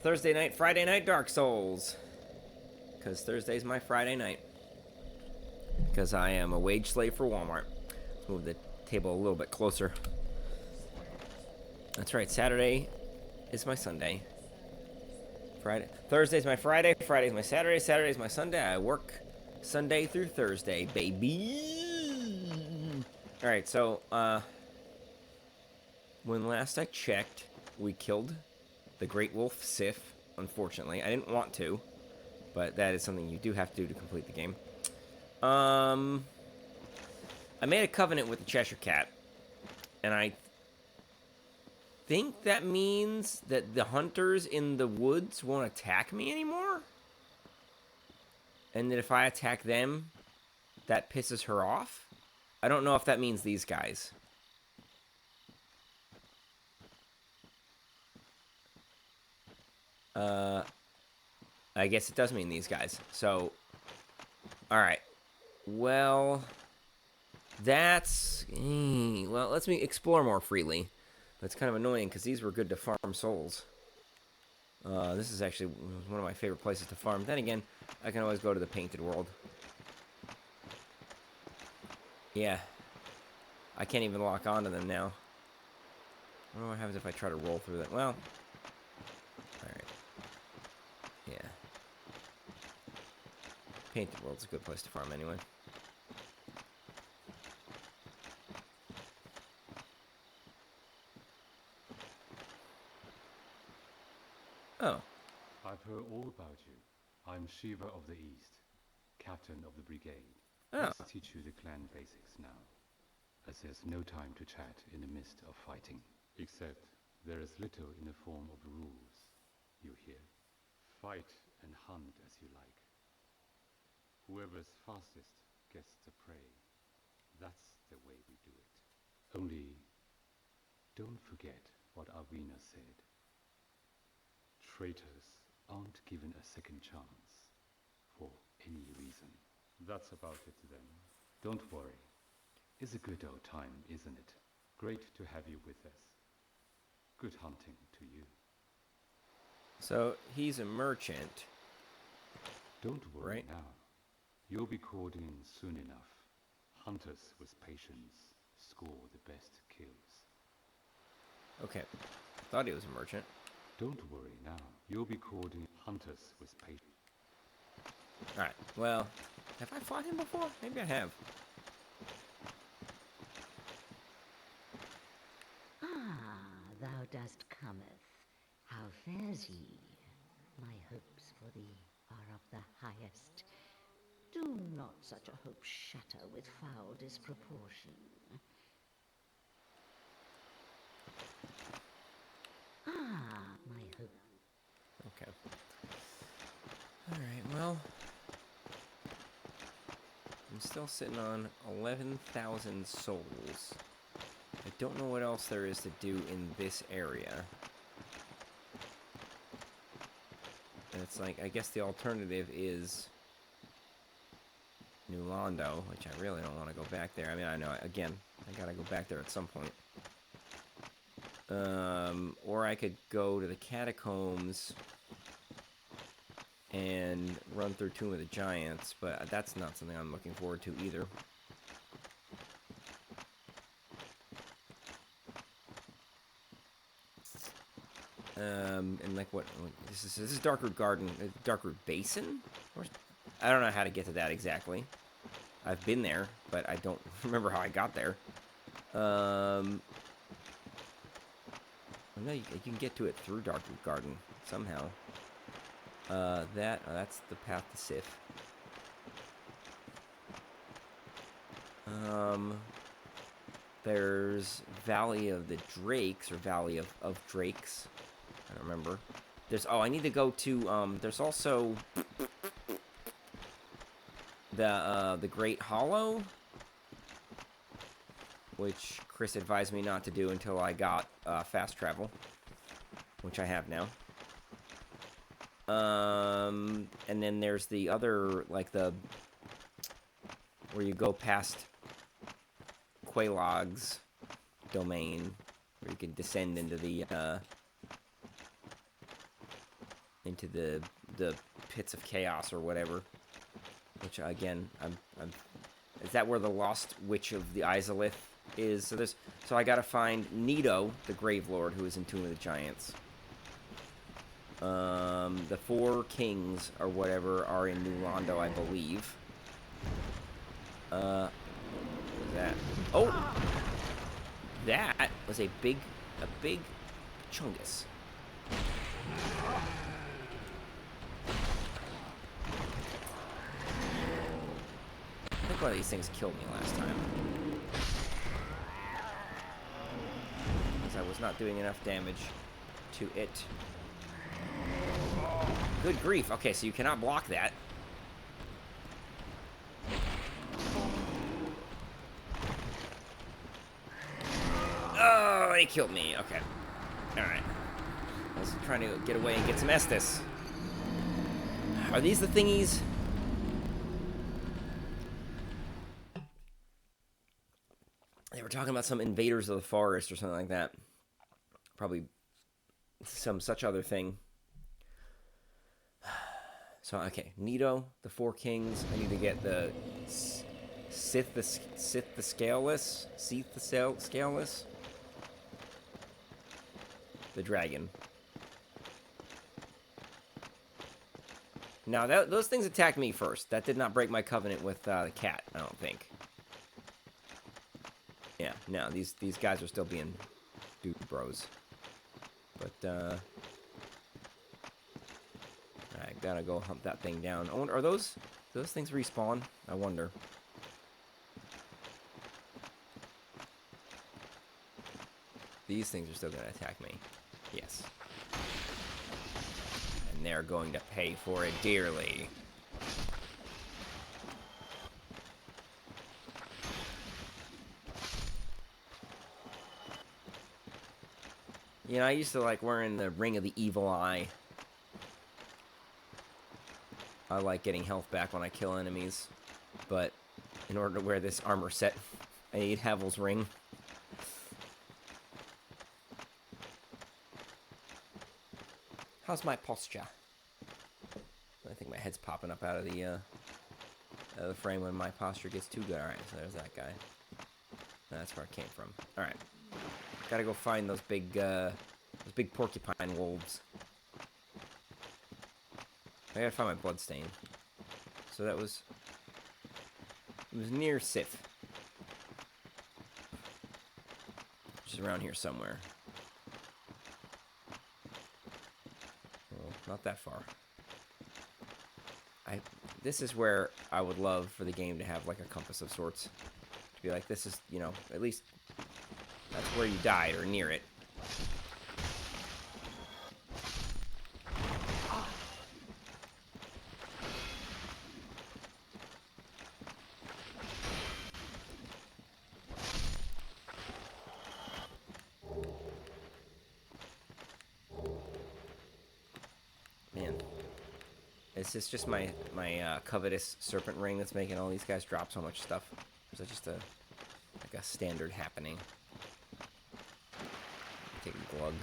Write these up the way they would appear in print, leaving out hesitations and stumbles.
Thursday night, Friday night Dark Souls. Because Thursday's my Friday night. Because I am a wage slave for Walmart. Let's move the table a little bit closer. That's right, Saturday is my Sunday. Thursday's my Friday, Friday's my Saturday, Saturday's my Sunday. I work Sunday through Thursday, baby. Alright, so, when last I checked, we killed the Great Wolf Sif, unfortunately. I didn't want to, but that is something you do have to do to complete the game. I made a covenant with the Cheshire Cat, and I think that means that the hunters in the woods won't attack me anymore? And that if I attack them, that pisses her off? I don't know if that means these guys. I guess it does mean these guys. So, alright. Well, that's... well, let's explore more freely. That's kind of annoying, because these were good to farm souls. This is actually one of my favorite places to farm. Then again, I can always go to the Painted World. Yeah. I can't even lock onto them now. I wonder what happens if I try to roll through that. Well... Alright. Yeah. Painted World's a good place to farm anyway. Oh. I've heard all about you. I'm Shiva of the East, captain of the brigade. Oh. Let's teach you the clan basics now, as there's no time to chat in the midst of fighting. Except there is little in the form of rules, you hear. Fight and hunt as you like. Whoever's fastest gets the prey. That's the way we do it. Only, don't forget what Arvina said. Traitors aren't given a second chance, for any reason. That's about it then. Don't worry. It's a good old time, isn't it? Great to have you with us. Good hunting to you. So, he's a merchant. Don't worry Right. now. You'll be called in soon enough. Hunters with patience score the best kills. Okay. Thought he was a merchant. Don't worry now. You'll be called in hunters with patience. Alright, well, have I fought him before? Maybe I have. Ah, thou dost cometh. How fares ye? My hopes for thee are of the highest. Do not such a hope shatter with foul disproportion. Ah, my hope. Okay. Alright, well... I'm still sitting on 11,000 souls. I don't know what else there is to do in this area. And it's like, I guess the alternative is New Londo, which I really don't want to go back there. I mean, I know, again, I gotta go back there at some point. Or I could go to the catacombs and run through Tomb of the Giants, but that's not something I'm looking forward to either. And like what this is Darkroot Garden, Darkroot Basin? I don't know how to get to that exactly. I've been there, but I don't remember how I got there. I know you can get to it through Darkroot Garden somehow. That's the path to Sif. There's Valley of the Drakes, or Valley of Drakes. I don't remember. I need to go to, there's also the Great Hollow, which Chris advised me not to do until I got fast travel, which I have now. And then there's the other, like where you go past Quelaag's domain, where you can descend into the into the pits of chaos or whatever. Which again, I'm is that where the lost witch of the Izalith is? So I gotta find Nito, the Grave Lord, who is in Tomb of the Giants. The four kings or whatever are in New Londo, I believe. What was that? Oh, that was a big chungus. I think one of these things killed me last time. Because I was not doing enough damage to it. Good grief. Okay, so you cannot block that. Oh, they killed me. Okay. Alright. I was trying to get away and get some Estus. Are these the thingies? They were talking about some invaders of the forest or something like that. Probably some such other thing. So, okay. Nito, the four kings. I need to get the Sith the Scaleless. Sith the Scaleless. The dragon. Now, those things attacked me first. That did not break my covenant with the cat, I don't think. Yeah, no, these guys are still being dude bros. But, I gotta go hunt that thing down. Oh, are those things respawn? I wonder. These things are still gonna attack me. Yes. And they're going to pay for it dearly. You know, I used to like wearing the Ring of the Evil Eye. I like getting health back when I kill enemies. But in order to wear this armor set, I need Havel's Ring. How's my posture? I think my head's popping up out of the frame when my posture gets too good. Alright, so there's that guy. That's where it came from. Alright. Gotta go find those big porcupine wolves. I gotta find my bloodstain. So that was... It was near Sith. Which is around here somewhere. Well, not that far. This is where I would love for the game to have like a compass of sorts. To be like, this is, you know, at least that's where you died or near it. Man. Is this just my covetous serpent ring that's making all these guys drop so much stuff? Or is that just like a standard happening? Take a glug.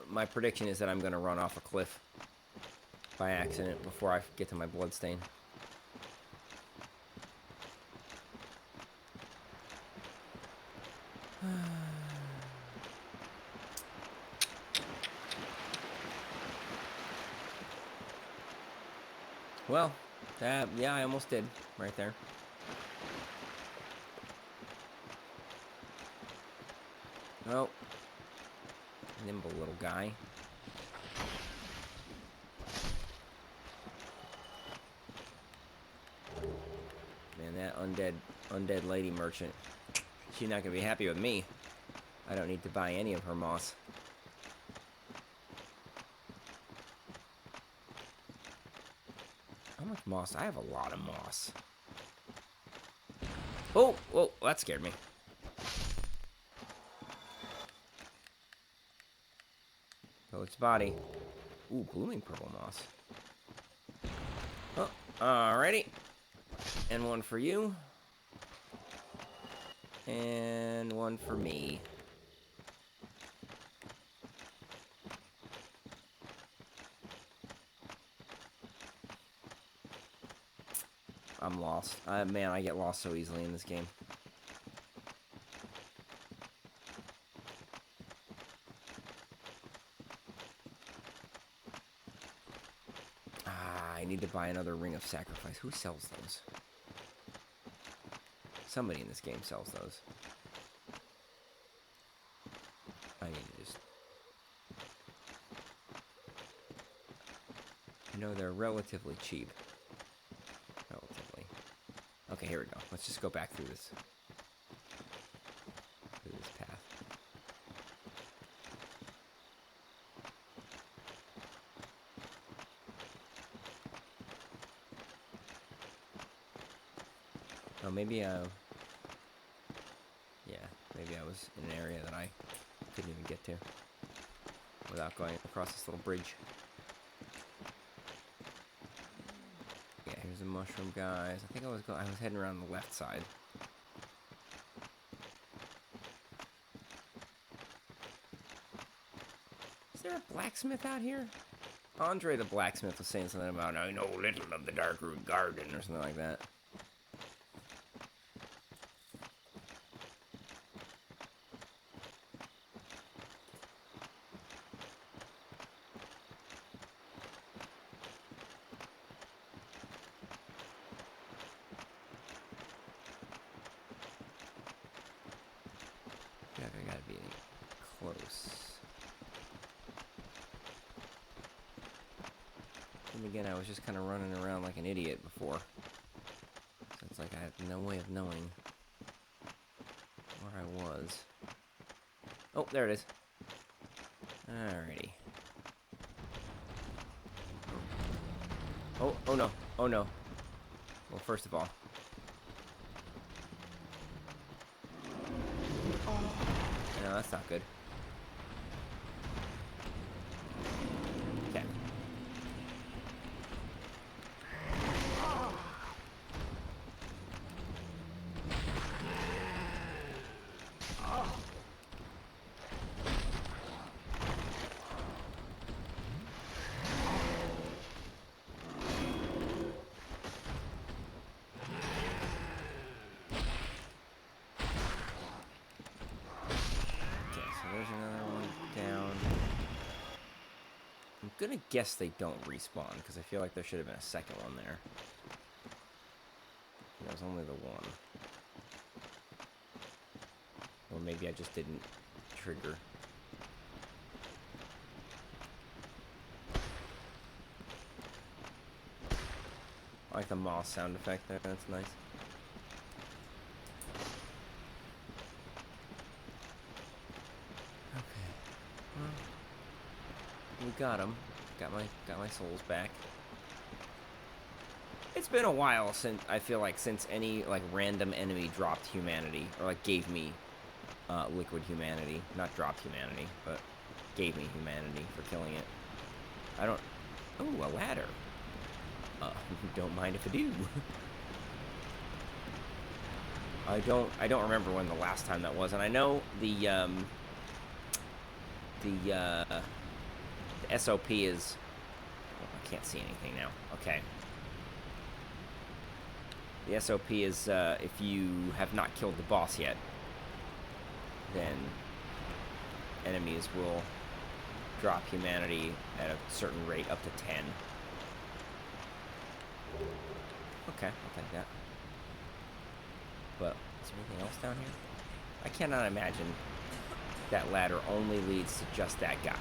My prediction is that I'm gonna run off a cliff by accident before I get to my bloodstain. Well, yeah, I almost did right there. Oh, nimble little guy. Man, that undead lady merchant. She's not gonna be happy with me. I don't need to buy any of her moss. How much moss? I have a lot of moss. Oh, whoa, that scared me. Its body. Ooh, blooming purple moss. Oh, alrighty. And one for you. And one for me. I'm lost. Man, I get lost so easily in this game. I need to buy another Ring of Sacrifice. Who sells those? Somebody in this game sells those. I need to just... I know they're relatively cheap. Relatively. Okay, here we go. Let's just go back through this. Through this path. Oh, maybe, yeah, maybe I was in an area that I couldn't even get to without going across this little bridge. Yeah, here's the mushroom guys. I think I was heading around the left side. Is there a blacksmith out here? Andre the blacksmith was saying something about, I know little of the Darkroot Garden, or something like that. I gotta be close. And again, I was just kind of running around like an idiot before. So it's like I have no way of knowing where I was. Oh, there it is. Alrighty. Oh no. Oh no. Well, first of all. No, that's not good. Okay. There's another one down. I'm gonna guess they don't respawn, because I feel like there should have been a second one there. There was only the one. Or maybe I just didn't trigger. I like the moss sound effect there, that's nice. We got him. Got my souls back. It's been a while since since any like random enemy dropped humanity or like gave me liquid humanity. Not dropped humanity, but gave me humanity for killing it. I don't. Oh, a ladder. Don't mind if I do. I don't remember when the last time that was, and I know the SOP is... Oh, I can't see anything now. Okay. The SOP is, if you have not killed the boss yet, then enemies will drop humanity at a certain rate up to 10. Okay, I'll take that. But, is there anything else down here? I cannot imagine that ladder only leads to just that guy.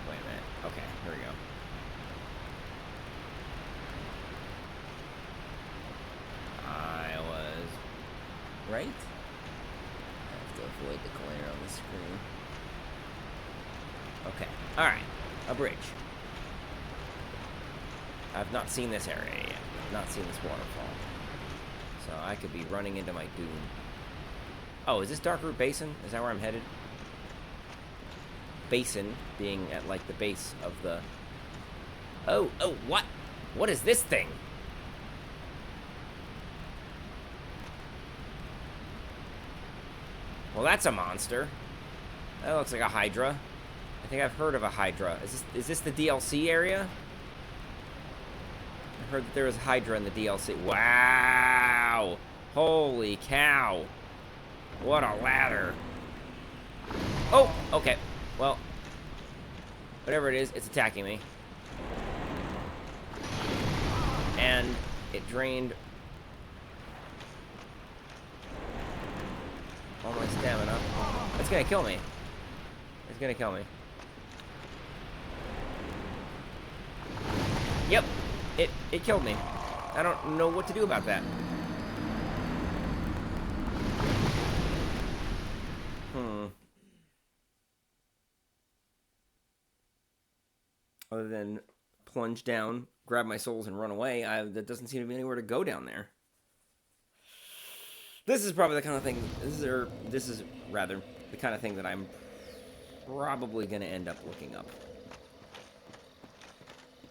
Wait a minute. Okay, here we go. I was right. I have to avoid the glare on the screen. Okay. Alright. A bridge. I've not seen this area yet. I've not seen this waterfall. So I could be running into my doom. Oh, is this Darkroot Basin? Is that where I'm headed? Basin being at like the base of the... Oh, what? What is this thing? Well, that's a monster. That looks like a Hydra. I think I've heard of a Hydra. Is this the DLC area? I heard that there was Hydra in the DLC. Wow! Holy cow! What a ladder! Oh! Okay. Well, whatever it is, it's attacking me. And it drained all my stamina. It's gonna kill me. It's gonna kill me. Yep. It killed me. I don't know what to do about that. Other than plunge down, grab my souls, and run away, there doesn't seem to be anywhere to go down there. This is probably the kind of thing. This is rather the kind of thing that I'm probably going to end up looking up.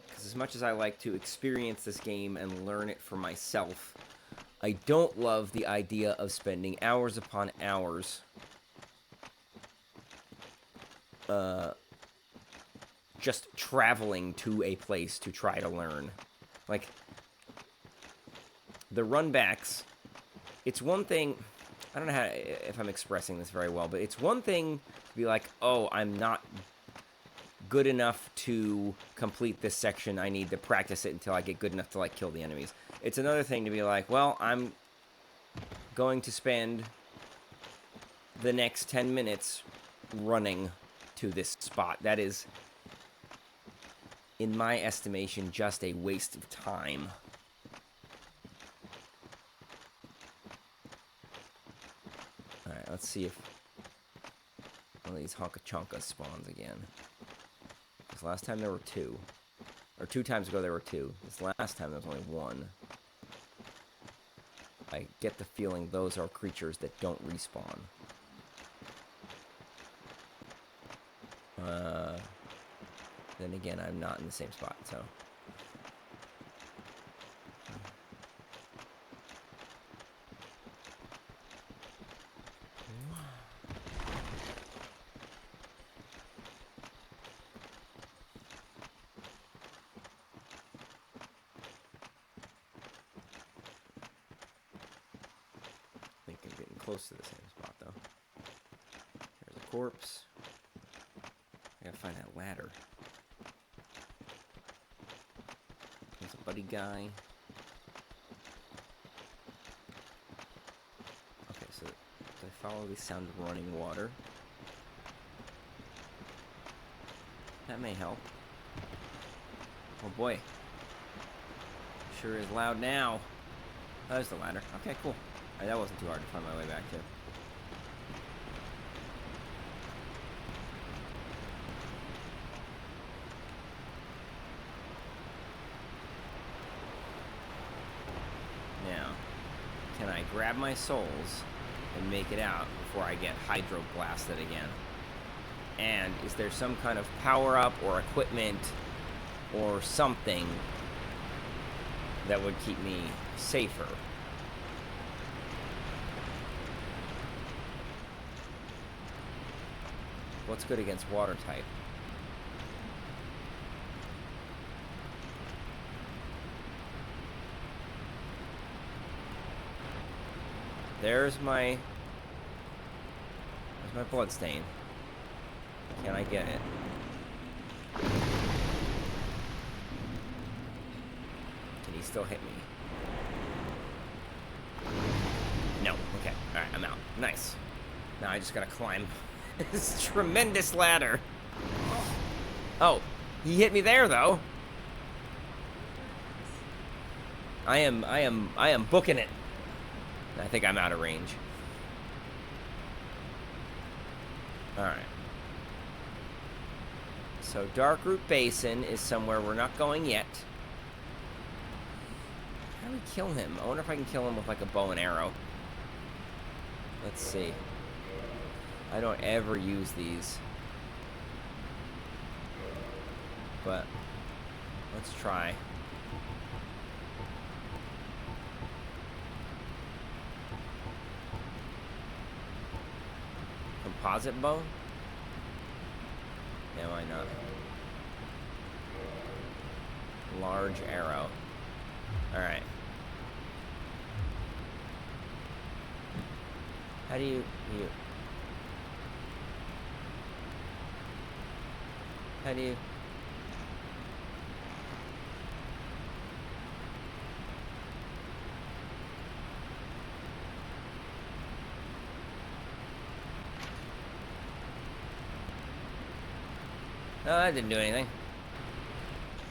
Because as much as I like to experience this game and learn it for myself, I don't love the idea of spending hours upon hours just traveling to a place to try to learn. Like, the runbacks, it's one thing, I don't know if I'm expressing this very well, but it's one thing to be like, oh, I'm not good enough to complete this section, I need to practice it until I get good enough to, like, kill the enemies. It's another thing to be like, well, I'm going to spend the next 10 minutes running to this spot. That is, in my estimation, just a waste of time. Alright, let's see if one of these Honka Chonkas spawns again. Because last time there were 2. Or 2 times ago there were 2. This last time there was only 1. I get the feeling those are creatures that don't respawn. Then again, I'm not in the same spot, so. I think I'm getting close to the same spot, though. There's a corpse. I gotta find that ladder. There's a buddy guy. Okay, so do I follow the sound of running water? That may help. Oh boy. Sure is loud now. Oh, there's the ladder. Okay, cool. Alright, that wasn't too hard to find my way back to. Now, can I grab my souls and make it out before I get hydro blasted again? And is there some kind of power-up or equipment or something that would keep me safer? What's good against water type? There's my blood stain. Can I get it? Can he still hit me? No. Okay. Alright, I'm out. Nice. Now I just gotta climb this tremendous ladder. Oh, he hit me there though. I am booking it. I think I'm out of range. Alright. So Darkroot Basin is somewhere we're not going yet. How do we kill him? I wonder if I can kill him with like a bow and arrow. Let's see. I don't ever use these. But let's try. Composite bow? Yeah, why not? Large arrow. Alright. How do you... How do you... No, that didn't do anything.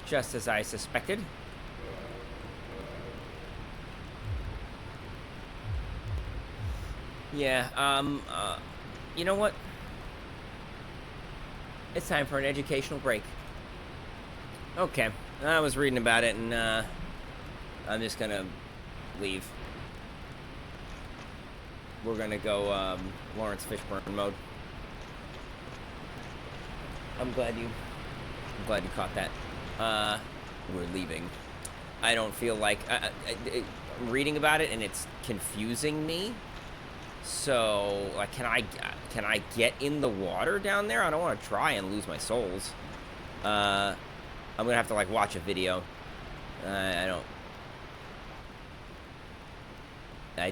Just as I suspected. Yeah, you know what? It's time for an educational break. Okay, I was reading about it, and, I'm just gonna leave. We're gonna go, Lawrence Fishburne mode. I'm glad you caught that. We're leaving. I don't feel like... I'm reading about it, and it's confusing me. So, like, can I get in the water down there? I don't want to try and lose my souls. I'm gonna have to, like, watch a video. I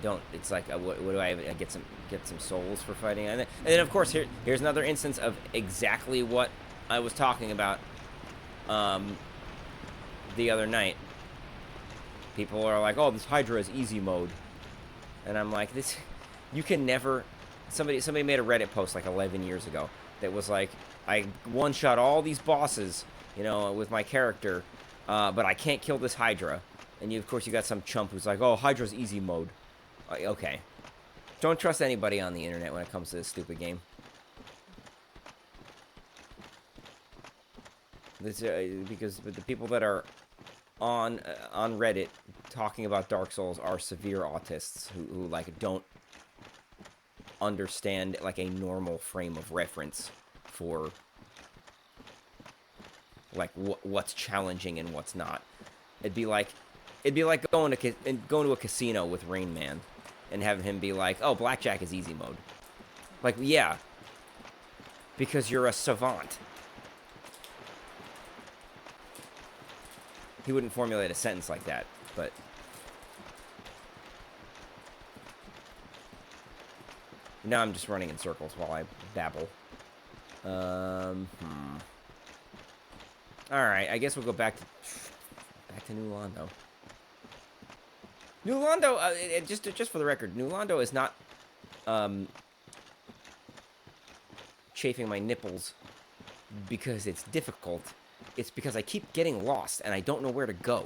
don't. It's like, what do I get some souls for fighting? And then of course, here's another instance of exactly what I was talking about the other night. People are like, "Oh, this Hydra is easy mode," and I'm like, "This, you can never." Somebody made a Reddit post like 11 years ago that was like, "I one-shot all these bosses, you know, with my character, but I can't kill this Hydra." And of course, you got some chump who's like, "Oh, Hydra's easy mode." Okay. Don't trust anybody on the internet when it comes to this stupid game. This, because the people that are on Reddit talking about Dark Souls are severe autists who like don't understand like a normal frame of reference for like what's challenging and what's not. It'd be like going to a casino with Rain Man and having him be like, "Oh, blackjack is easy mode." Like, yeah, because you're a savant. He wouldn't formulate a sentence like that, but now I'm just running in circles while I babble. All right, I guess we'll go back to New Londo. New Londo, just for the record, New Londo is not chafing my nipples because it's difficult. It's because I keep getting lost and I don't know where to go.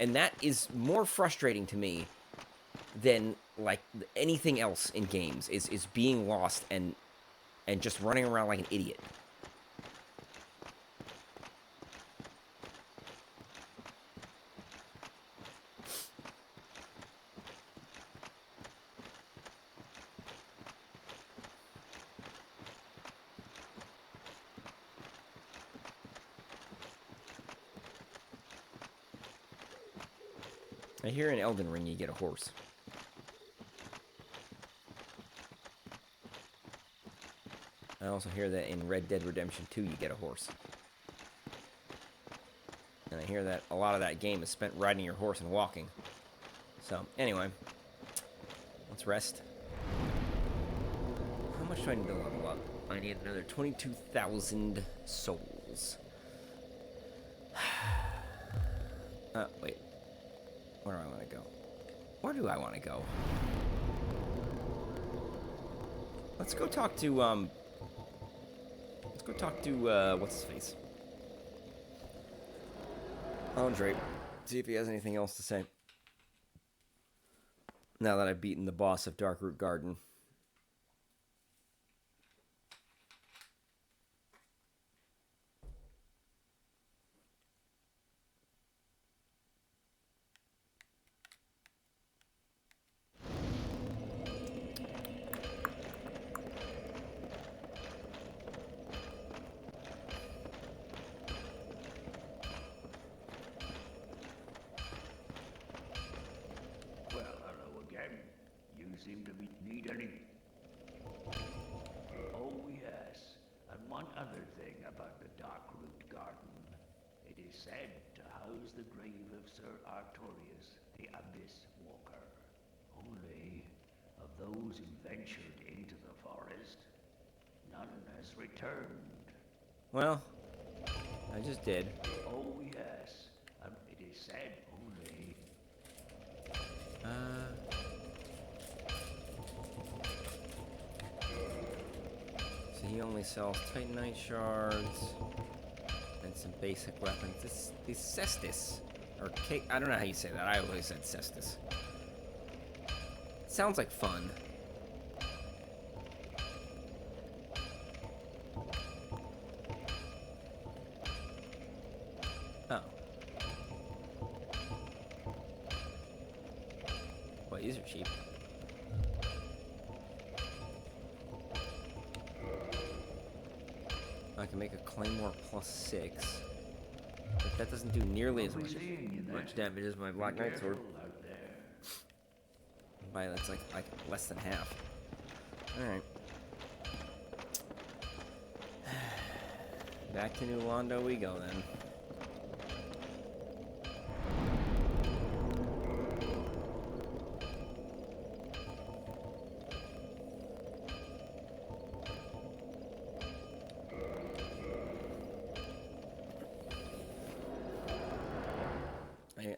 And that is more frustrating to me than like anything else in games is being lost and just running around like an idiot. I hear in Elden Ring you get a horse. I also hear that in Red Dead Redemption 2 you get a horse. And I hear that a lot of that game is spent riding your horse and walking. So, anyway. Let's rest. How much do I need to level up? I need another 22,000 souls. Wait. Where do I want to go? Where do I want to go? Let's go talk to, what's his face? Andre. See if he has anything else to say. Now that I've beaten the boss of Darkroot Garden. Seem to need any. Oh, yes. And one other thing about the Darkroot Garden. It is said to house the grave of Sir Artorius, the Abyss Walker. Only, of those who ventured into the forest, none has returned. Well, I just did. Oh yes, it is said only. So he only sells Titanite shards and some basic weapons. These Cestus, or I don't know how you say that. I always said Cestus. Sounds like fun. Oh. Well, these are cheap. I can make a Claymore +6. But that doesn't do nearly as much damage as my Black Knight Sword. By that's like less than half. Alright. Back to New Londo we go then.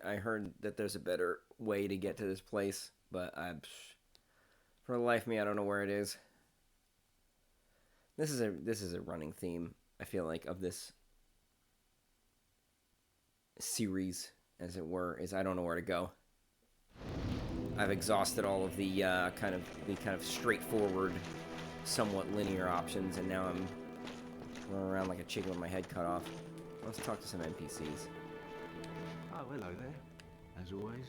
I heard that there's a better way to get to this place, but for the life of me, I don't know where it is. This is a running theme, I feel like, of this series, as it were, is I don't know where to go. I've exhausted all of the kind of straightforward, somewhat linear options, and now I'm running around like a chicken with my head cut off. Let's talk to some NPCs. Oh, hello there. As always.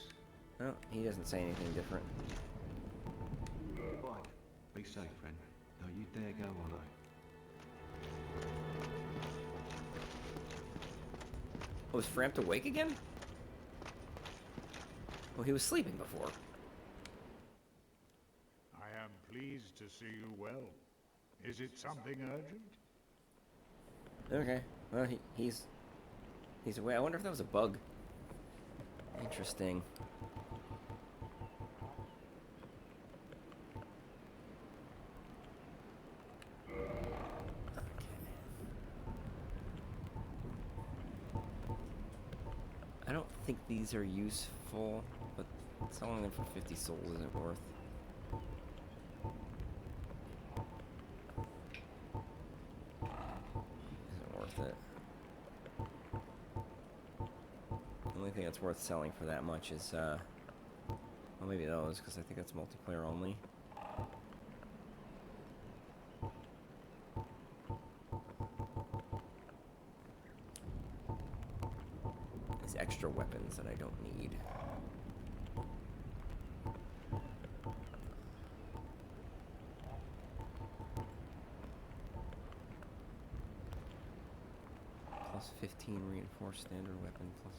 Oh, he doesn't say anything different. Right. Be safe, friend. Don't you dare go on, Oh, is Frampt awake again? Well, he was sleeping before. I am pleased to see you well. Is it something urgent? Okay. Well, he's away. I wonder if that was a bug. Interesting. I don't think these are useful, but selling them for 50 souls isn't worth. Isn't worth it. The only thing that's worth selling for that much is, well, maybe those, because I think that's multiplayer only. These extra weapons that I don't need. Plus 15 reinforced standard weapon, plus...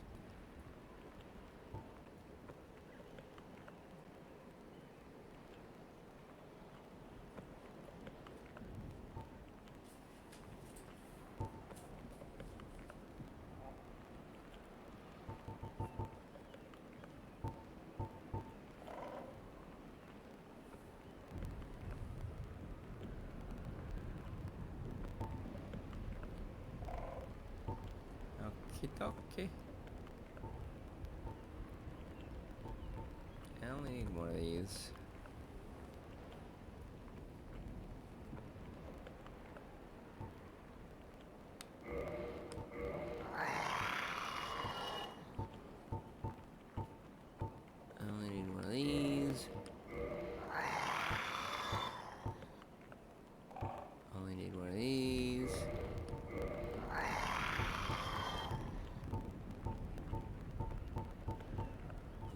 Okay. I only need one of these. I only need one of these. Only need one of these.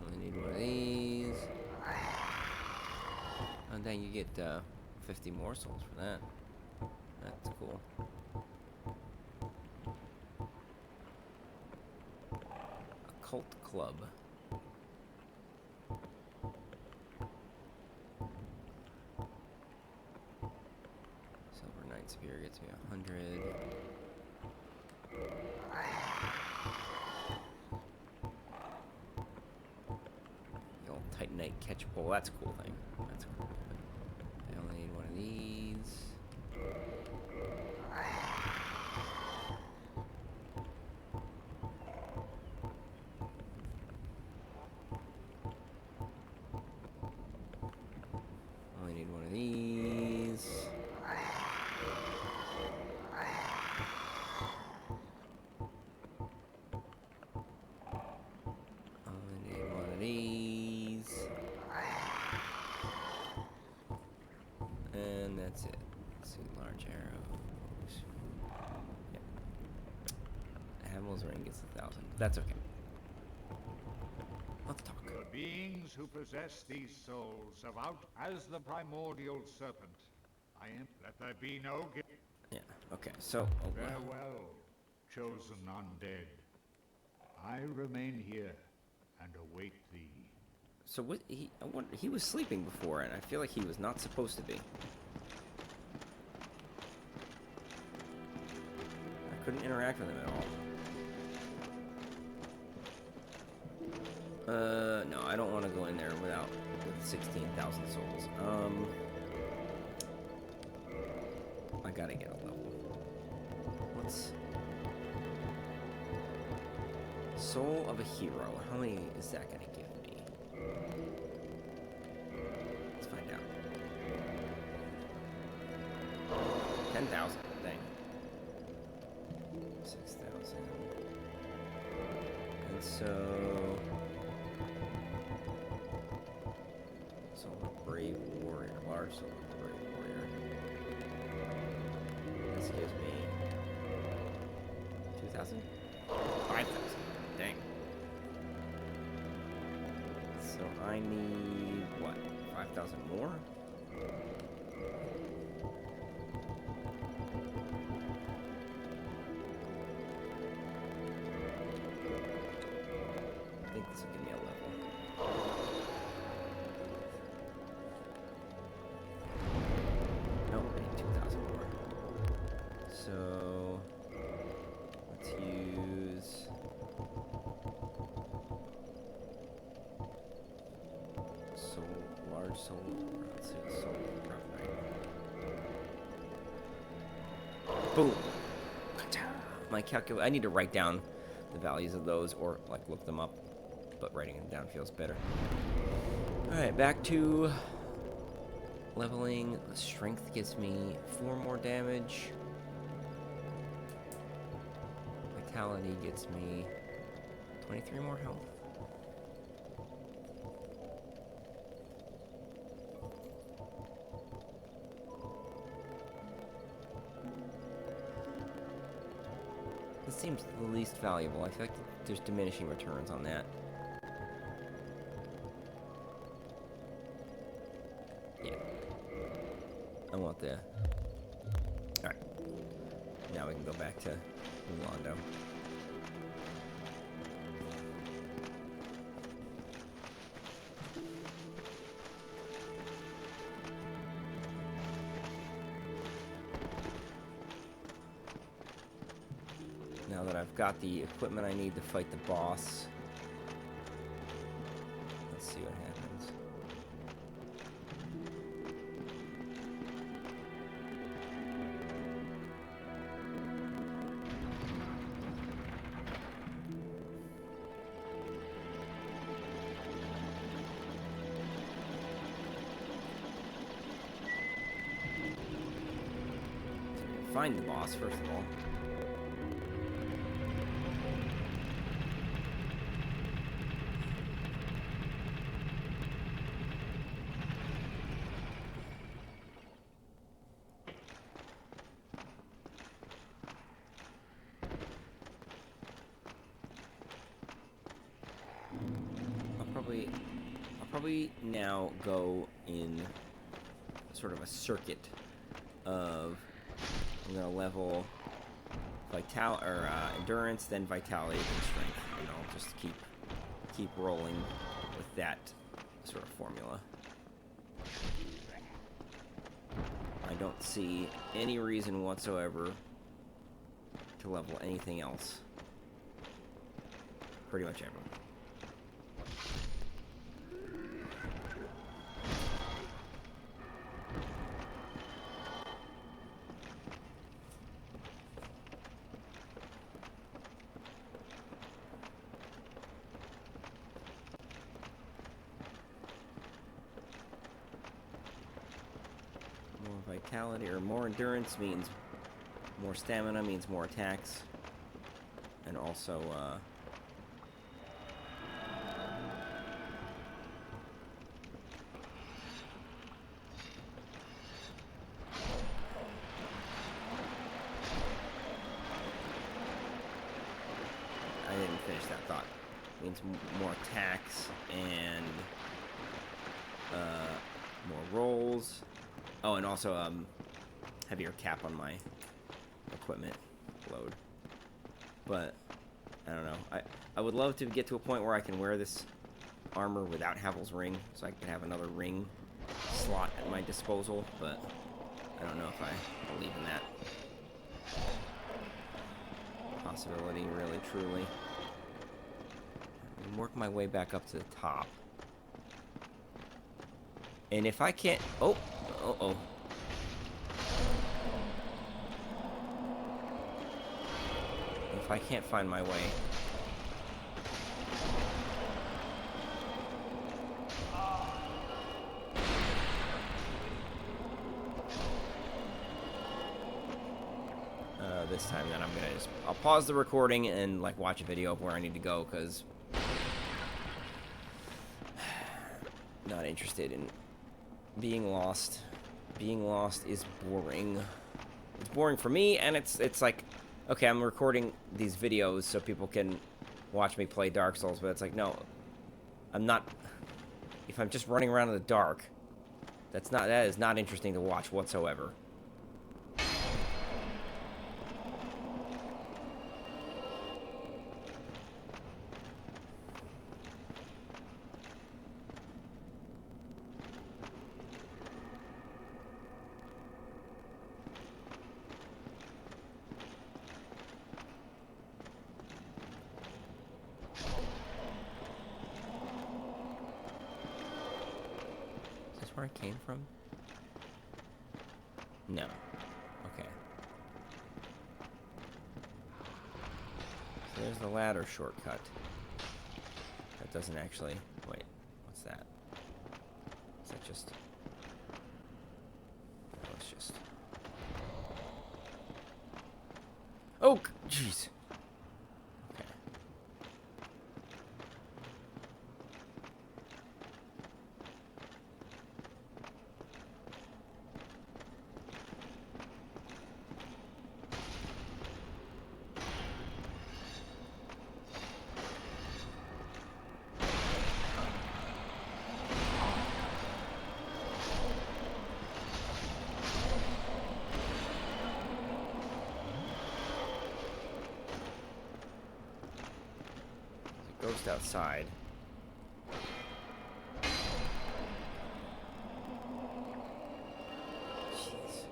Only need one of these. Oh, dang, you get 50 more souls for that. That's cool. Occult Club. Silver Knight Spear gets me 100. Night catch pole. That's a cool thing. That's cool. I only need one of these. Only need one of these. Only need one of these. And that's it. Let's see, large arrows. Yep. Hamel's ring gets 1,000. That's okay. Let's talk. The beings who possess these souls have out as the primordial serpent. I am. Let there be no guilt. Yeah, okay, so. Oh, wow. Farewell, chosen undead. I remain here and await thee. So what I wonder, he was sleeping before, and I feel like he was not supposed to be. I couldn't interact with him at all. No, I don't want to go in there with 16,000 souls. I gotta get a level. What's Soul of a Hero? How many is that gonna give me? Let's find out. 10,000. Dang. 6,000. And so. Soul of Brave Warrior. Large Soul of Brave Warrior. This gives me 2,000? 5,000. Dang. So I need, what, 5,000 more? I think this will give me a level. Nope, I need 2,000 more. So let's use large soul. Let's see the soul right. Boom. My calculator. I need to write down the values of those, or like look them up. But writing them down feels better. All right, back to leveling. Strength gives me 4 more damage. Vitality gets me 23 more health. This seems the least valuable. I feel like there's diminishing returns on that. Yeah. I want the... Alright. Now we can go back to Londo. Now that I've got the equipment I need to fight the boss, let's see what happens. Find the boss, first of all. I'll probably now go in sort of a circuit of I'm gonna level endurance, then vitality, then strength. And I'll just keep rolling with that sort of formula. I don't see any reason whatsoever to level anything else. Pretty much ever. vitality, or more endurance means more stamina, means more attacks. And also, I didn't finish that thought. Means more attacks and more rolls. Oh, and also heavier cap on my equipment load. But I don't know. I would love to get to a point where I can wear this armor without Havel's ring, so I can have another ring slot at my disposal. But I don't know if I believe in that possibility, really, truly. And work my way back up to the top. And if I can't... Oh! Uh-oh. If I can't find my way... this time, then I'm gonna just... I'll pause the recording and, like, watch a video of where I need to go, because... Not interested in being lost. Being lost is boring. It's boring for me, and it's like, okay, I'm recording these videos so people can watch me play Dark Souls, but it's like, no, I'm not. If I'm just running around in the dark, that is not interesting to watch whatsoever. Where I came from? No. Okay. So there's the ladder shortcut. That doesn't actually... Wait, what's that? Is that just... No, it's just... Oh, jeez. Okay. Ghost outside. Jeez.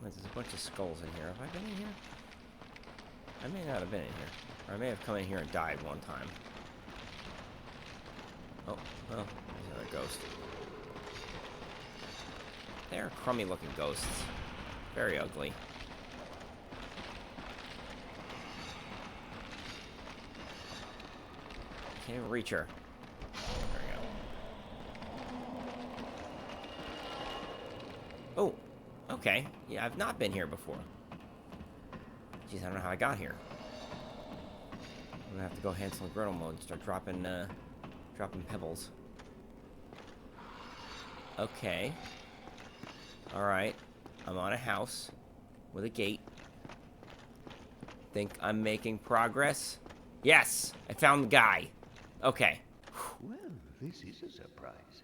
There's a bunch of skulls in here. Have I been in here? I may not have been in here. Or I may have come in here and died one time. Oh, well, there's another ghost. They're crummy looking ghosts. Very ugly. Can't even reach her. There we go. Oh, okay. Yeah, I've not been here before. Jeez, I don't know how I got here. I'm gonna have to go Hansel and Gretel mode and start dropping pebbles. Okay. Alright. I'm on a house with a gate. Think I'm making progress? Yes! I found the guy. Okay. Well, this is a surprise.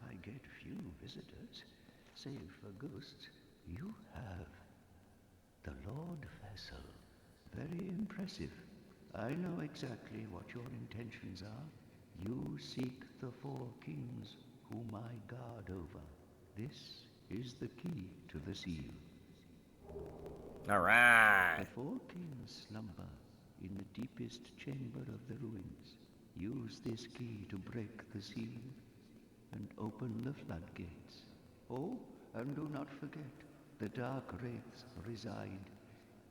I get few visitors, save for ghosts. You have the Lord Vessel. Very impressive. I know exactly what your intentions are. You seek the four kings whom I guard over. This is the key to the seal. Alright. The four kings slumber in the deepest chamber of the ruins. Use this key to break the seal and open the floodgates. Oh, and do not forget, the dark wraiths reside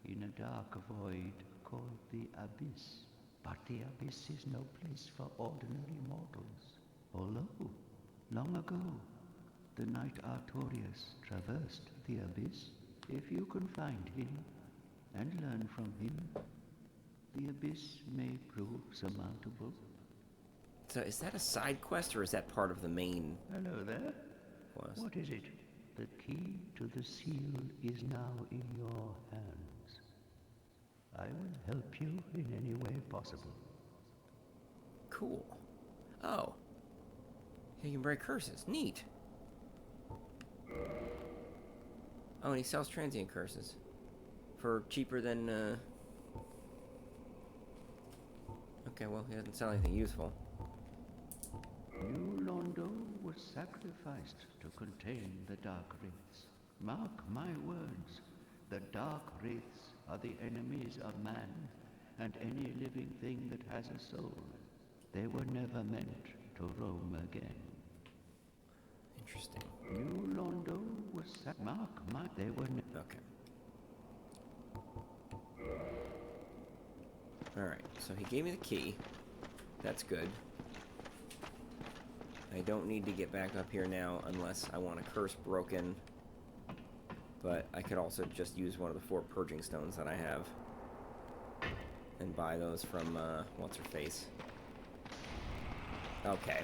in a dark void called the Abyss. But the Abyss is no place for ordinary mortals. Although, long ago, the knight Artorias traversed the Abyss. If you can find him and learn from him, the Abyss may prove surmountable. So is that a side quest or is that part of the main Hello there. quest? What is it? The key to the seal is now in your hands. I will help you in any way possible. Cool. Oh. He can break curses. Neat. Oh, and he sells transient curses. For cheaper than, Okay, well, he doesn't sell anything useful. New Londo was sacrificed to contain the Dark Wraiths. Mark my words, the Dark Wraiths are the enemies of man and any living thing that has a soul. They were never meant to roam again. Interesting. New Londo was they were Okay. Alright, so he gave me the key. That's good. I don't need to get back up here now unless I want a curse broken. But I could also just use one of the 4 purging stones that I have. And buy those from, what's-her-face. Okay.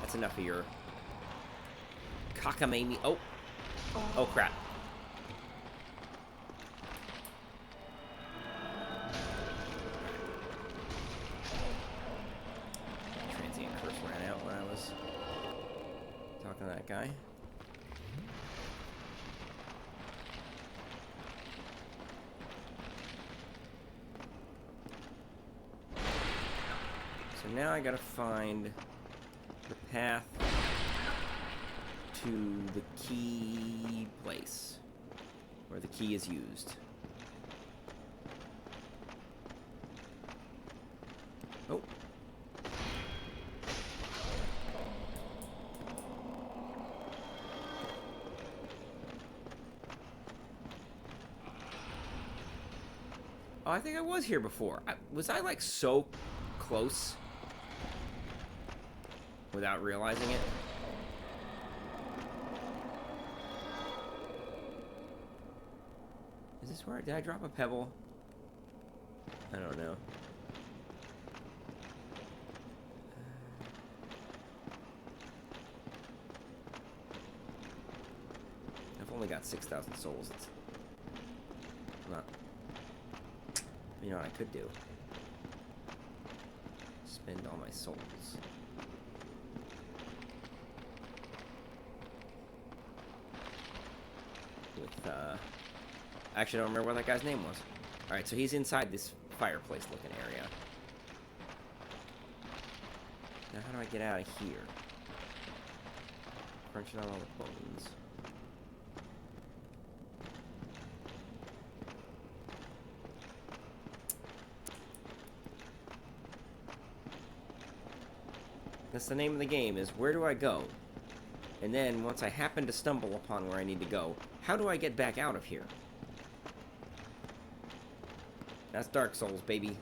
That's enough of your... cockamamie... Oh! Oh, crap. Transient curse ran out when I was talking to that guy. So now I gotta find the path to the key place where the key is used. Oh. Oh, I think I was here before. Was I like so close without realizing it? Is this where... Did I drop a pebble? I don't know. I've only got 6,000 souls. It's not... You know what I could do? Spend all my souls. With, Actually, I don't remember what that guy's name was. Alright, so he's inside this fireplace-looking area. Now, how do I get out of here? Crunching on all the bones. That's the name of the game, is where do I go? And then, once I happen to stumble upon where I need to go, how do I get back out of here? That's Dark Souls, baby.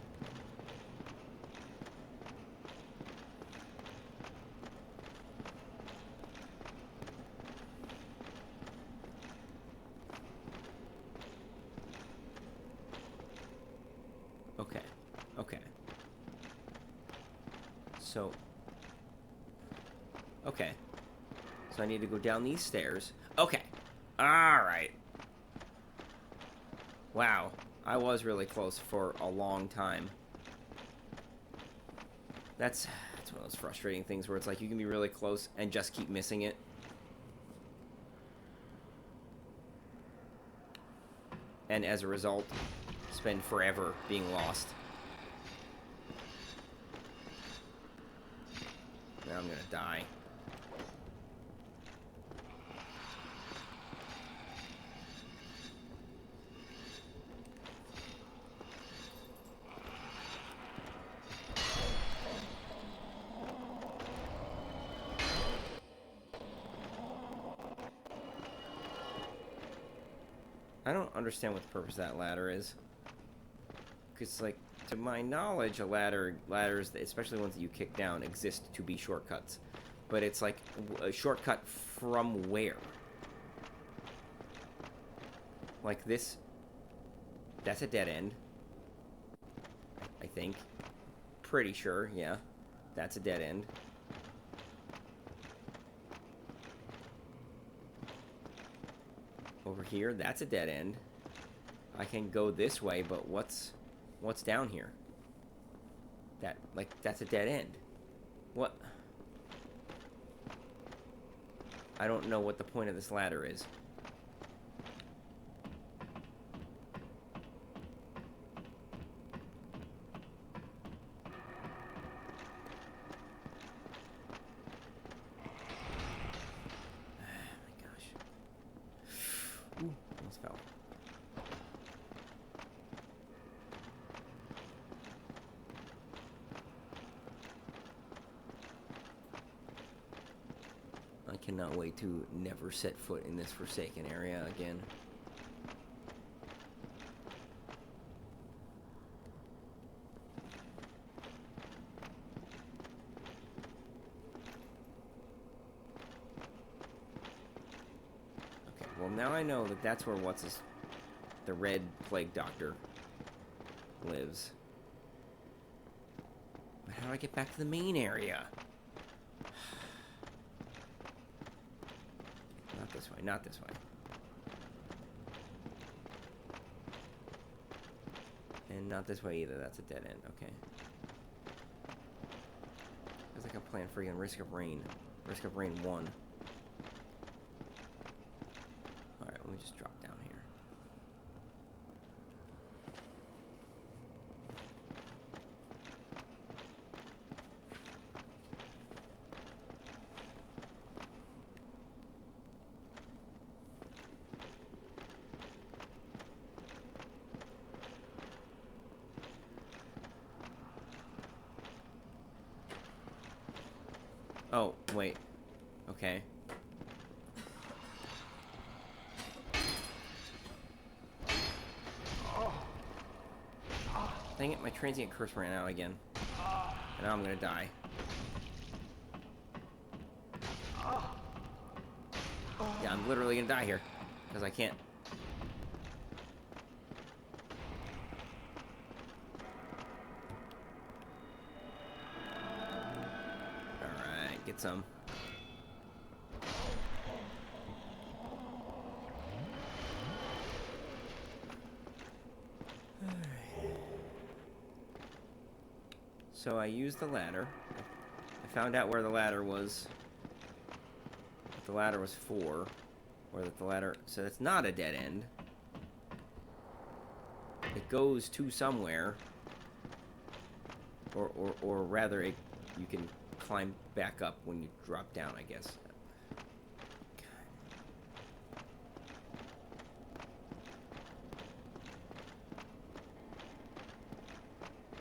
Okay. Okay. So... Okay. So I need to go down these stairs. Okay. Alright. Wow. I was really close for a long time. That's one of those frustrating things where it's like you can be really close and just keep missing it. And as a result, spend forever being lost. Now I'm gonna die. I don't understand what the purpose of that ladder is. Because, like, to my knowledge, ladders, especially ones that you kick down, exist to be shortcuts. But it's like a shortcut from where? Like this. That's a dead end. I think. Pretty sure, yeah. That's a dead end. Over here, that's a dead end. I can go this way, but what's down here? That's a dead end. What? I don't know what the point of this ladder is. Ooh, almost fell. I cannot wait to never set foot in this forsaken area again. Well, now I know that that's where the Red Plague Doctor lives. But how do I get back to the main area? Not this way, not this way. And not this way either, that's a dead end, okay. Feels like I'm playing freaking Risk of Rain. Risk of Rain 1. Alright, let me just drop down here. Oh, wait. Okay. Dang it, my transient curse ran out again. And now I'm gonna die. Yeah, I'm literally gonna die here. Because I can't. Alright, get some. So I used the ladder. I found out where the ladder was. What the ladder was for. Or that the ladder... So it's not a dead end. It goes to somewhere. Or rather, you can climb back up when you drop down, I guess.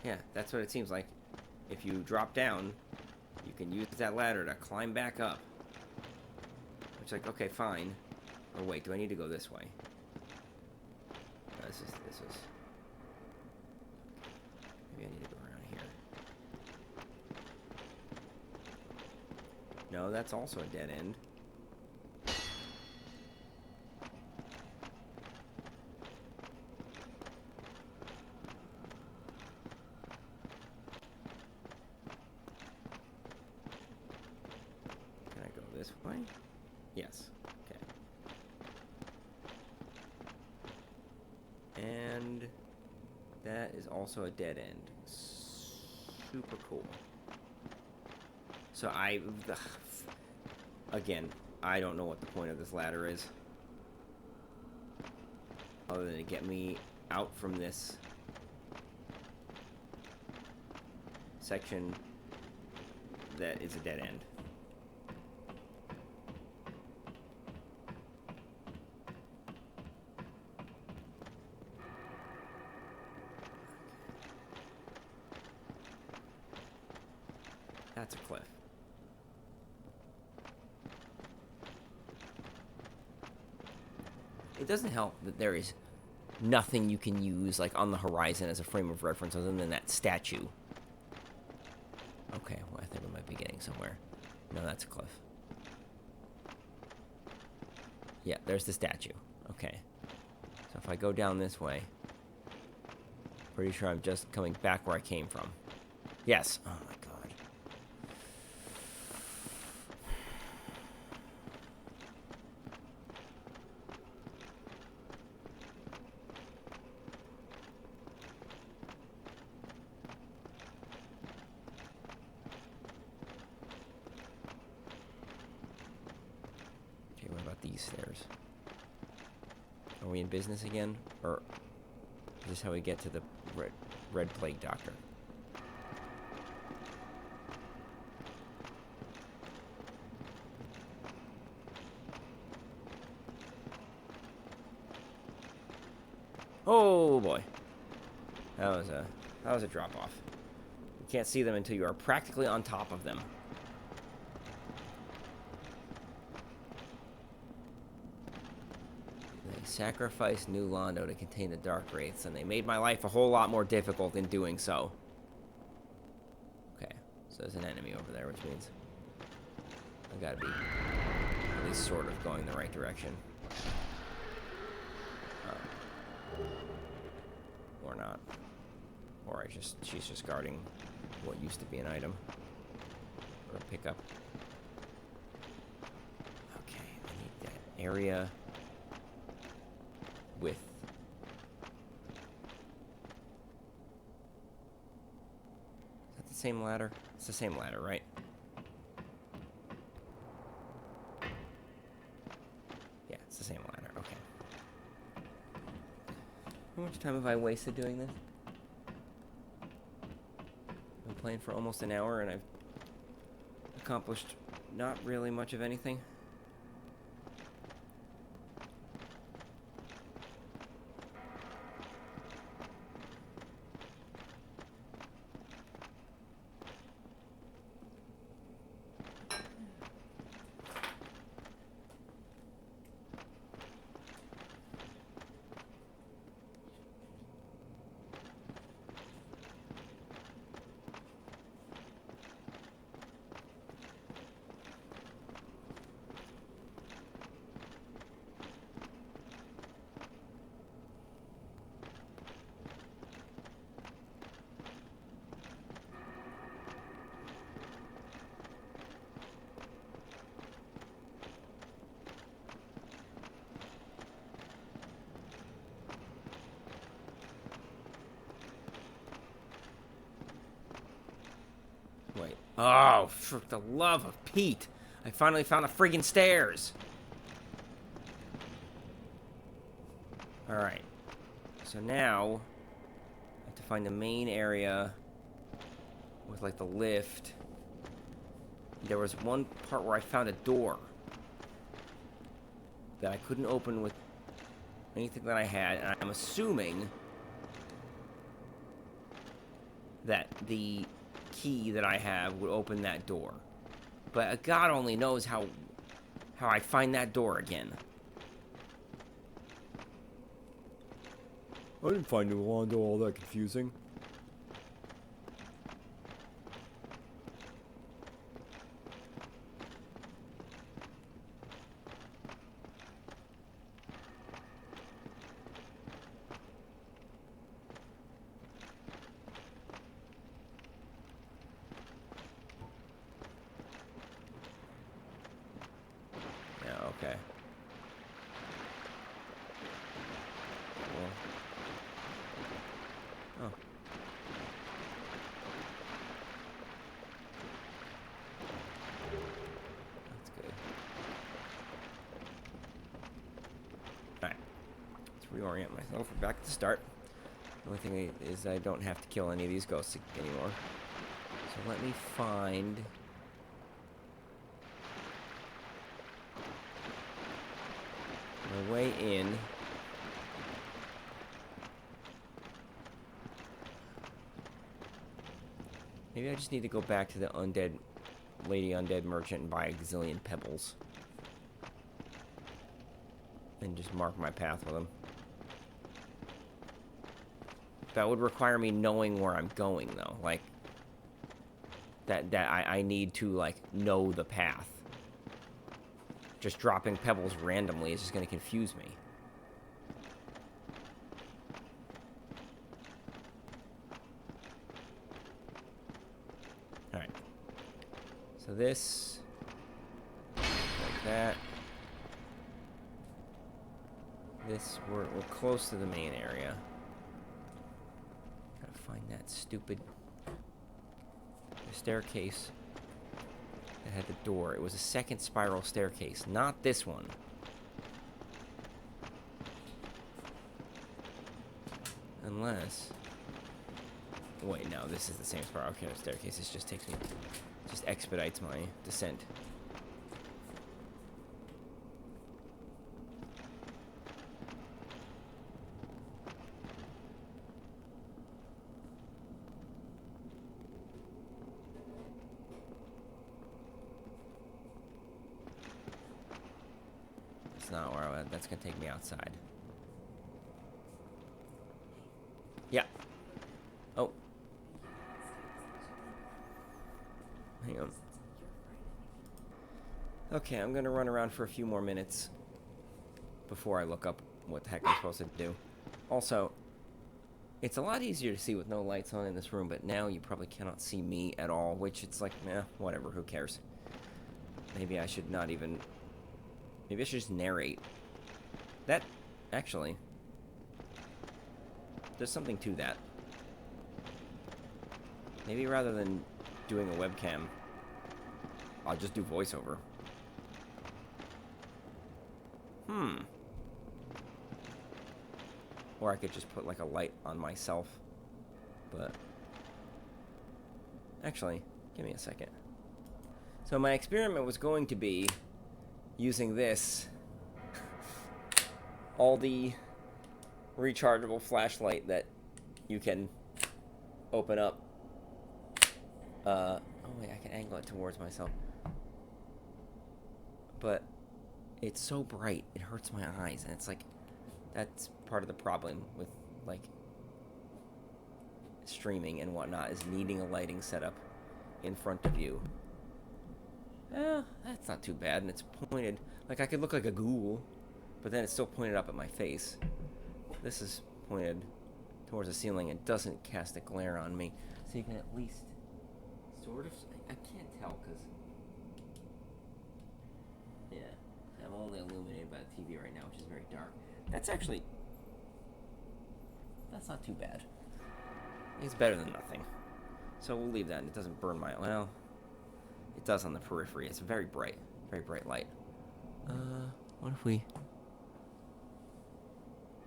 Yeah, that's what it seems like. If you drop down, you can use that ladder to climb back up. Which, like, okay, fine. Or wait, do I need to go this way? No, this is... Maybe I need to go around here. No, that's also a dead end. This way? Yes. Okay. And that is also a dead end. Super cool. So again, I don't know what the point of this ladder is. Other than to get me out from this section that is a dead end. That's a cliff. It doesn't help that there is nothing you can use, like, on the horizon as a frame of reference other than that statue. Okay, well, I think we might be getting somewhere. No, that's a cliff. Yeah, there's the statue. Okay. So if I go down this way, pretty sure I'm just coming back where I came from. Yes. Oh my god. Okay, what about these stairs? Are we in business again? Or is this how we get to the red plague doctor? Oh boy. That was a drop off. You can't see them until you are practically on top of them. They sacrificed New Londo to contain the Dark Wraiths, and they made my life a whole lot more difficult in doing so. Okay, so there's an enemy over there, which means I gotta be at least sort of going the right direction. Or not. Or she's just guarding what used to be an item. Or a pickup. Okay, I need that area with... Is that the same ladder? It's the same ladder, right? Yeah, it's the same ladder, okay. How much time have I wasted doing this? I've been playing for almost an hour and I've accomplished not really much of anything. Wait. Oh, for the love of Pete! I finally found the friggin' stairs! Alright. So now, I have to find the main area with, like, the lift. There was one part where I found a door that I couldn't open with anything that I had, and I'm assuming that the key that I have would open that door. But God only knows how I find that door again. I didn't find New Londo all that confusing. Okay. Well. Oh. That's good. Alright. Let's reorient myself. We're back at the start. The only thing is I don't have to kill any of these ghosts anymore. So let me find... my way in. Maybe I just need to go back to the undead lady undead merchant and buy a gazillion pebbles. And just mark my path with them. That would require me knowing where I'm going, though. Like, I need to, like, know the path. Just dropping pebbles randomly is just going to confuse me. Alright. So this... like that. This, we're close to the main area. Gotta find that stupid staircase that had the door. It was a second spiral staircase, not this one. Unless... wait, no, this is the same spiral staircase. This just takes me... just expedites my descent. Not where that's gonna take me outside. Yeah. Oh. Hang on. Okay, I'm gonna run around for a few more minutes before I look up what the heck I'm supposed to do. Also, it's a lot easier to see with no lights on in this room, but now you probably cannot see me at all, which it's like, whatever, who cares? Maybe I should not even... maybe I should just narrate. That, actually, there's something to that. Maybe rather than doing a webcam, I'll just do voiceover. Or I could just put, like, a light on myself. But, actually, give me a second. So my experiment was going to be using this Aldi rechargeable flashlight that you can open up. Oh wait, I can angle it towards myself. But it's so bright, it hurts my eyes, and it's like, that's part of the problem with, like, streaming and whatnot, is needing a lighting setup in front of you. That's not too bad, and it's pointed. Like, I could look like a ghoul, but then it's still pointed up at my face. This is pointed towards the ceiling and doesn't cast a glare on me. So you can at least sort of... I can't tell, because... yeah, I'm only illuminated by the TV right now, which is very dark. That's actually... that's not too bad. It's better than nothing. So we'll leave that, and it doesn't burn my... well... it does on the periphery. It's very bright light. What if we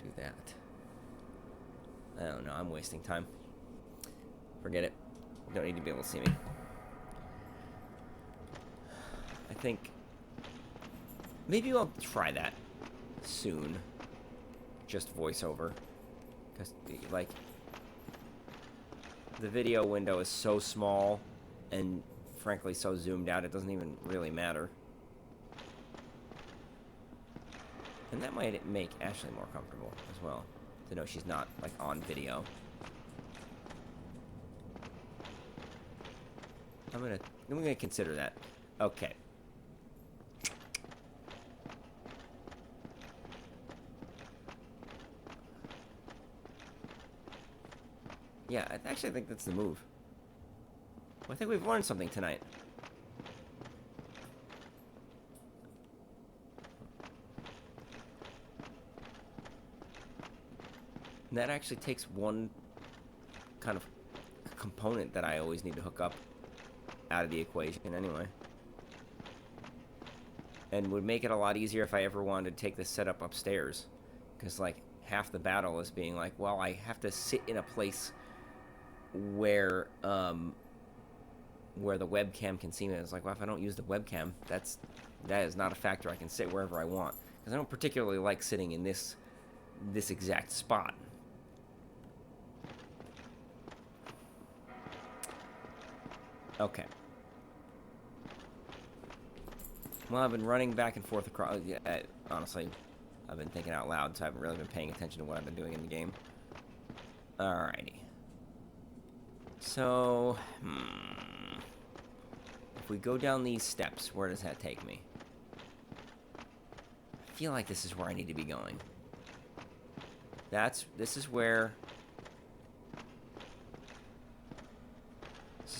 do that? I don't know. I'm wasting time. Forget it. You don't need to be able to see me. I think maybe I'll try that soon. Just voiceover, because like the video window is so small and frankly so zoomed out, it doesn't even really matter. And that might make Ashley more comfortable as well, to know she's not, like, on video. I'm gonna consider that. Okay. Yeah, I actually think that's the move. Well, I think we've learned something tonight. And that actually takes one kind of component that I always need to hook up out of the equation anyway. And would make it a lot easier if I ever wanted to take this setup upstairs. Because, like, half the battle is being like, well, I have to sit in a place where the webcam can see me. It's like, well, if I don't use the webcam, that is not a factor. I can sit wherever I want. Because I don't particularly like sitting in this exact spot. Okay. Well, I've been running back and forth across... honestly, I've been thinking out loud, so I haven't really been paying attention to what I've been doing in the game. Alrighty. So, if we go down these steps, where does that take me? I feel like this is where I need to be going. This is where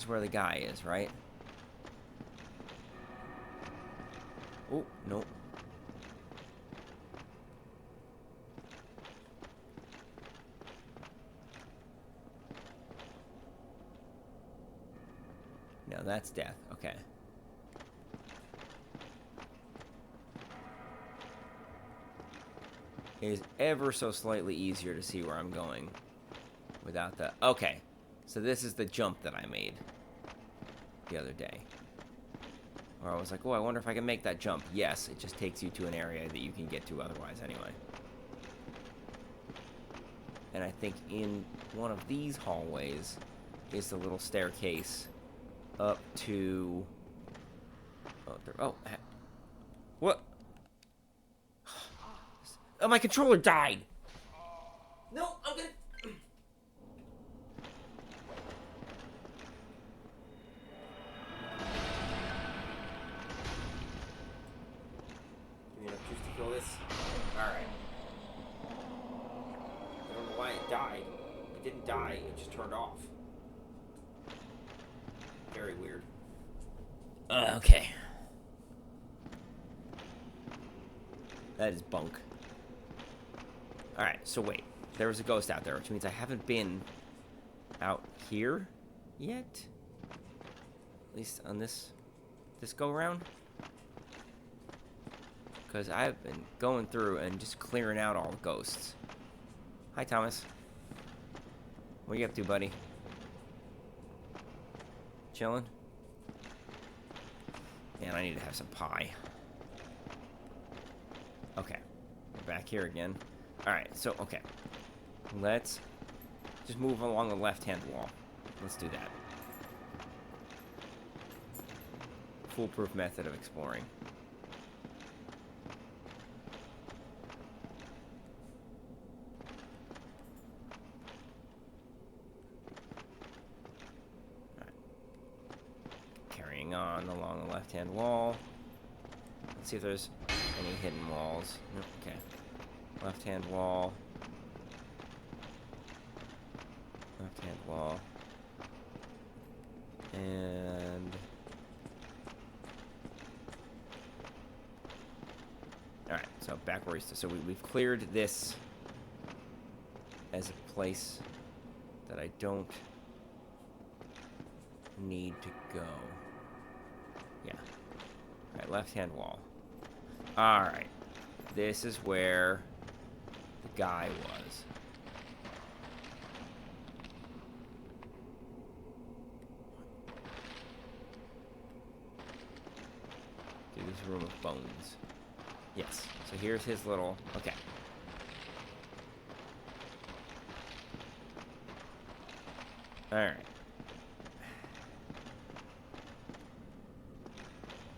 the guy is, right? Oh, no. No, that's death. Okay. It is ever so slightly easier to see where I'm going without the... Okay. So this is the jump that I made the other day. Or I was like, oh, I wonder if I can make that jump. Yes, it just takes you to an area that you can get to otherwise anyway. And I think in one of these hallways is the little staircase up to... Oh, there... Oh, what? Oh, my controller died! No, I'm gonna... Give me enough juice to kill this. Alright. I don't know why it died. It didn't die, it just turned off. Very weird. Okay. That is bunk. Alright, so wait. There was a ghost out there, which means I haven't been out here yet. At least on this go-around. Because I've been going through and just clearing out all the ghosts. Hi, Thomas. What are you up to, buddy? Chilling? Man, I need to have some pie. Okay. We're back here again. Alright, so, okay. Let's just move along the left-hand wall. Let's do that. Foolproof method of exploring. Alright. Carrying on along the left-hand wall. Let's see if there's any hidden walls. Nope, okay. Left-hand wall. Left-hand wall. And... Alright, so back where we started. So we've cleared this as a place that I don't need to go. Yeah. Alright, left-hand wall. Alright. This is where the guy was. Through this room of bones. Yes. So here's his little... Okay. Alright.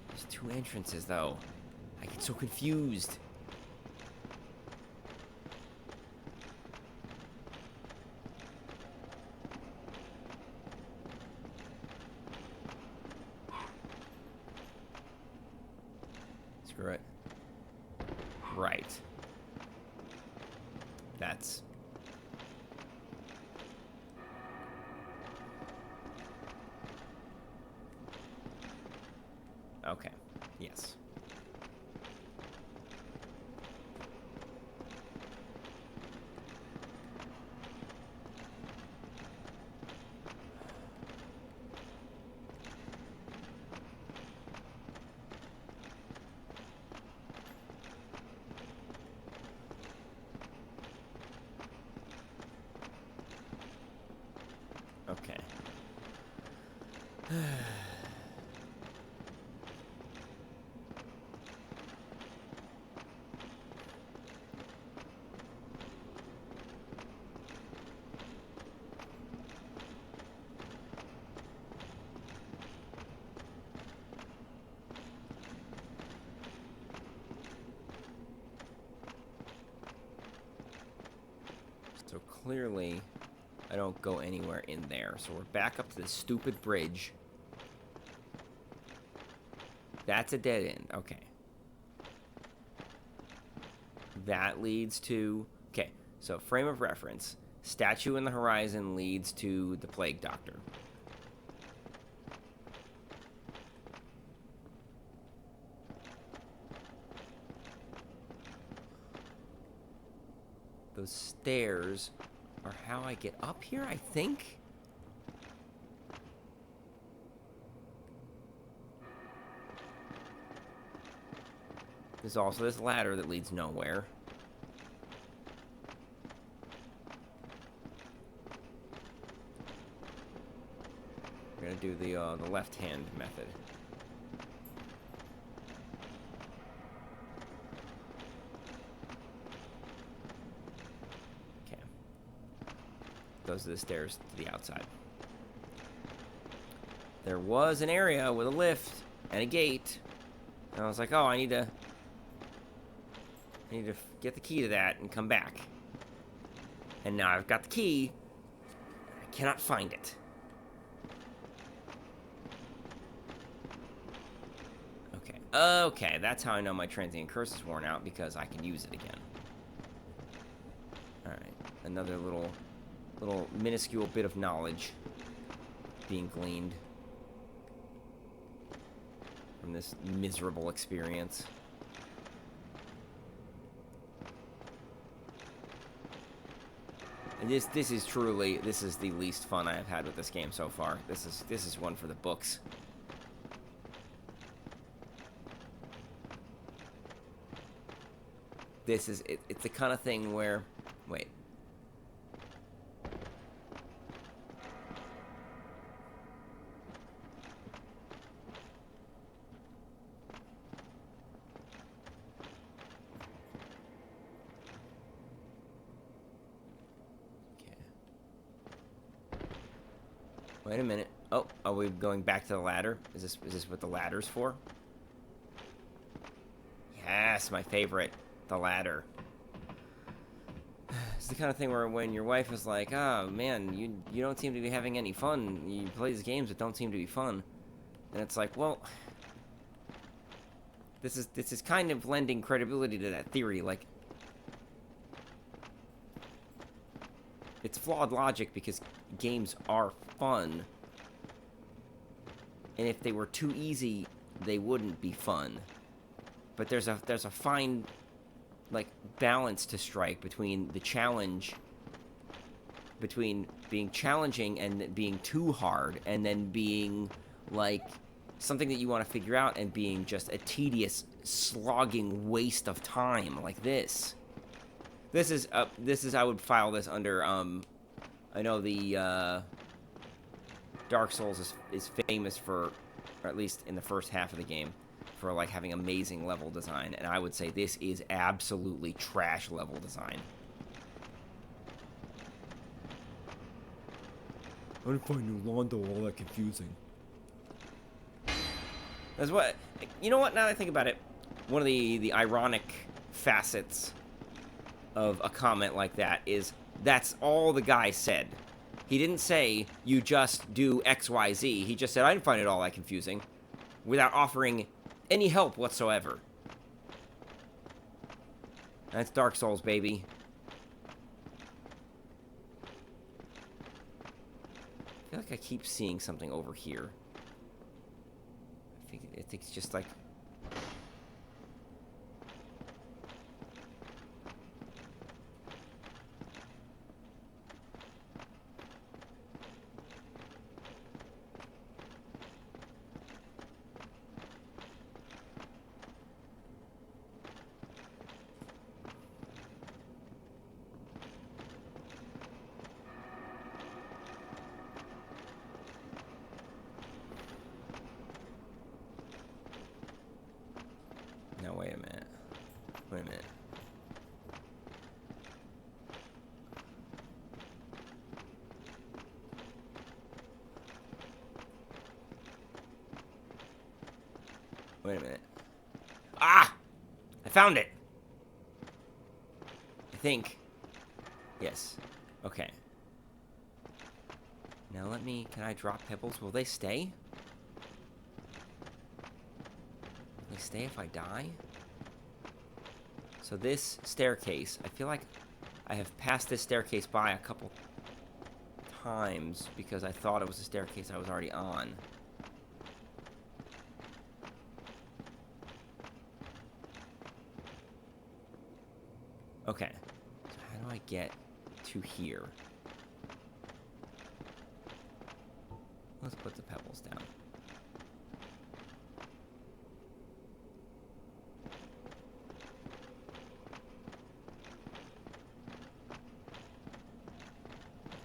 There's two entrances, though. I get so confused. Screw it. Right. That's... Okay. Yes. Okay. So clearly, I don't go anywhere in there. So we're back up to this stupid bridge. That's a dead end. Okay. That leads to... Okay, so frame of reference. Statue in the horizon leads to the Plague Doctor. Those stairs are how I get up here, I think? There's also this ladder that leads nowhere. We're gonna do the left-hand method. Okay. Those are the stairs to the outside. There was an area with a lift and a gate. And I was like, oh, I need to get the key to that and come back. And now I've got the key. I cannot find it. Okay. Okay, that's how I know my transient curse is worn out, because I can use it again. Alright. Another little minuscule bit of knowledge being gleaned from this miserable experience. And this is truly, this is the least fun I have had with this game so far. This is one for the books. This is it's the kind of thing where, wait. Wait a minute. Oh, are we going back to the ladder? Is this what the ladder's for? Yes, my favorite. The ladder. It's the kind of thing where when your wife is like, oh man, you don't seem to be having any fun. You play these games that don't seem to be fun. And it's like, well, this is kind of lending credibility to that theory. Like, it's flawed logic because games are fun. And if they were too easy, they wouldn't be fun. But there's a fine, like, balance to strike between the challenge, between being challenging and being too hard, and then being, like, something that you want to figure out and being just a tedious, slogging waste of time like this. This is, I would file this under, I know the, Dark Souls is famous for, or at least in the first half of the game, for, like, having amazing level design, and I would say this is absolutely trash level design. I didn't find Londo all that confusing. That's what, you know what, now that I think about it, one of the ironic facets of a comment like that is that's all the guy said. He didn't say, you just do X, Y, Z. He just said, I didn't find it all that confusing, without offering any help whatsoever. That's Dark Souls, baby. I feel like I keep seeing something over here. I think it's just like... No, wait a minute. Wait a minute. Wait a minute. Ah! I found it! I think. Yes. Okay. Now let me... Can I drop pebbles? Will they stay? Will they stay if I die? So this staircase, I feel like I have passed this staircase by a couple times because I thought it was a staircase I was already on. Okay. So how do I get to here? Let's put the pebbles down.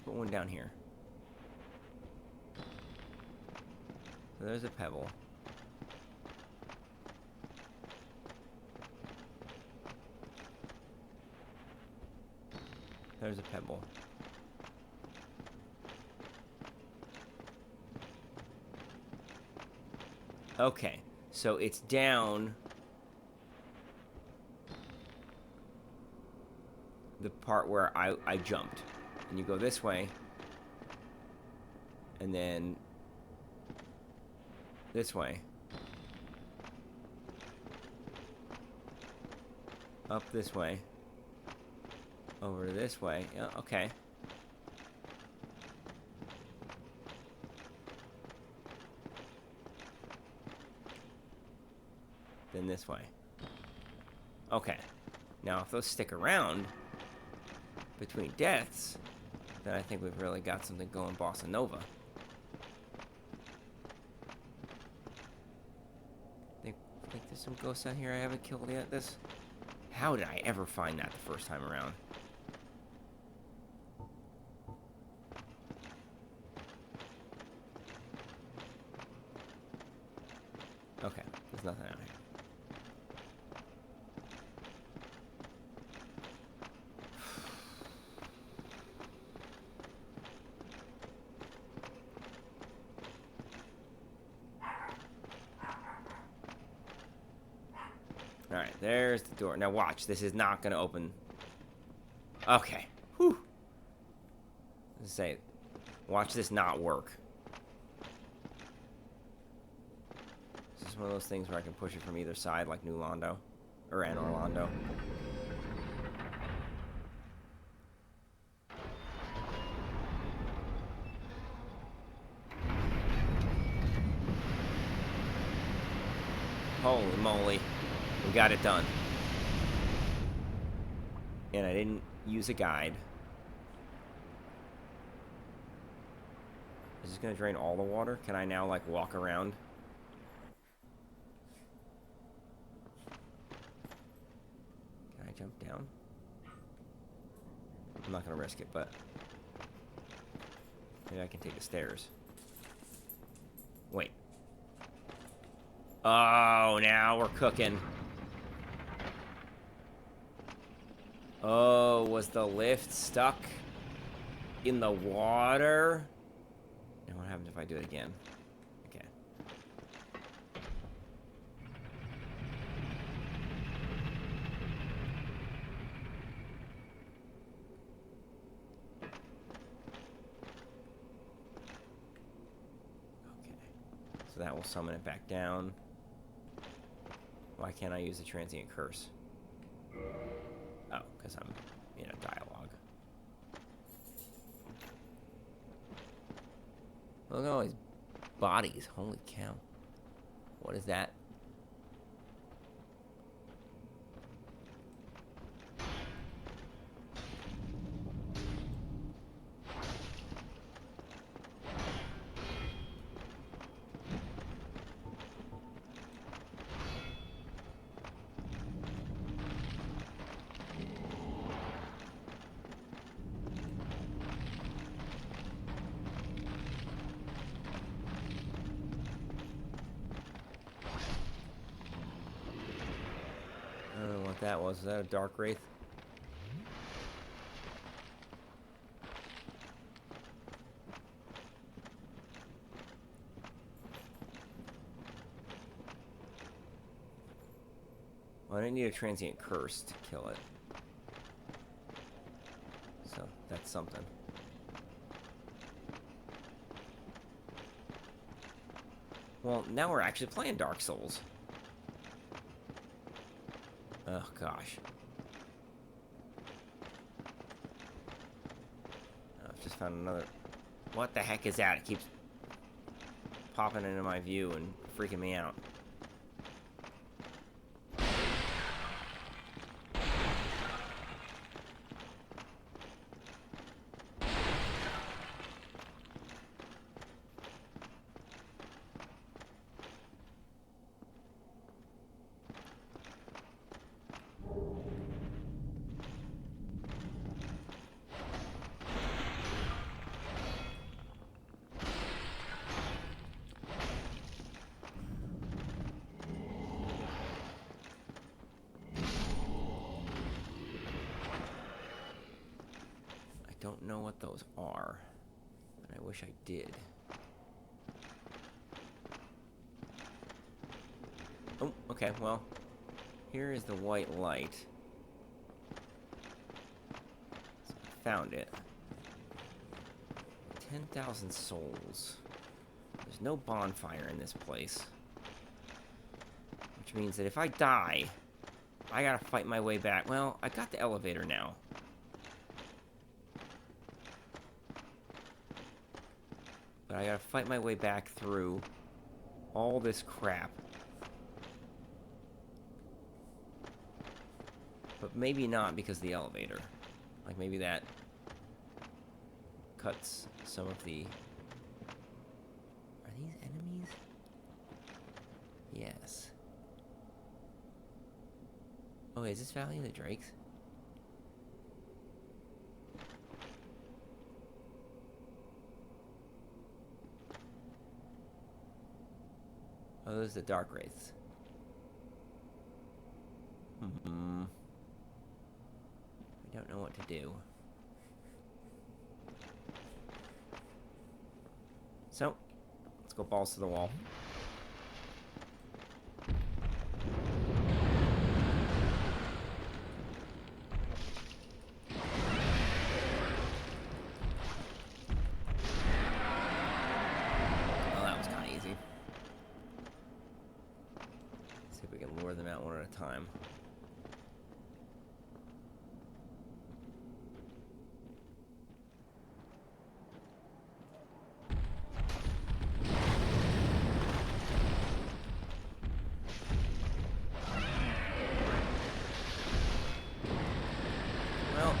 Put one down here. So there's a pebble. There's a pebble. Okay, so it's down the part where I jumped. And you go this way, and then this way. Up this way. Over this way. Yeah, okay. Then this way. Okay. Now, if those stick around between deaths, then I think we've really got something going Bossa Nova. Think there's some ghosts out here I haven't killed yet? How did I ever find that the first time around? Okay, there's nothing out here. Alright, there's the door. Now watch, this is not going to open. Okay. Whew. Let's say, watch this not work. This is one of those things where I can push it from either side, like New Londo. Or Anor Londo. Holy moly. We got it done. And I didn't use a guide. Is this gonna drain all the water? Can I now, like, walk around? Can I jump down? I'm not gonna risk it, but maybe I can take the stairs. Wait. Oh, now we're cooking. Oh, was the lift stuck in the water? And what happens if I do it again? Okay. Okay. So that will summon it back down. Why can't I use the transient curse? Oh, because I'm in a dialogue. Look at all these bodies. Holy cow. What is that? I don't know what that was. Is that a dark wraith? Well, I didn't need a transient curse to kill it. So that's something. Well, now we're actually playing Dark Souls. Oh, gosh. I've just found another... What the heck is that? It keeps popping into my view and freaking me out. I don't know what those are, and I wish I did. Oh, okay, well, here is the white light. So I found it. 10,000 souls. There's no bonfire in this place. Which means that if I die, I gotta fight my way back. Well, I got the elevator now. But I gotta fight my way back through all this crap. But maybe not because of the elevator. Like, maybe that cuts some of the... Are these enemies? Yes. Oh, is this Valley of the Drakes? Oh, those are the Dark Wraiths. I don't know what to do. So, let's go balls to the wall. Well, that was kind of easy. Let's see if we can lure them out one at a time. Well,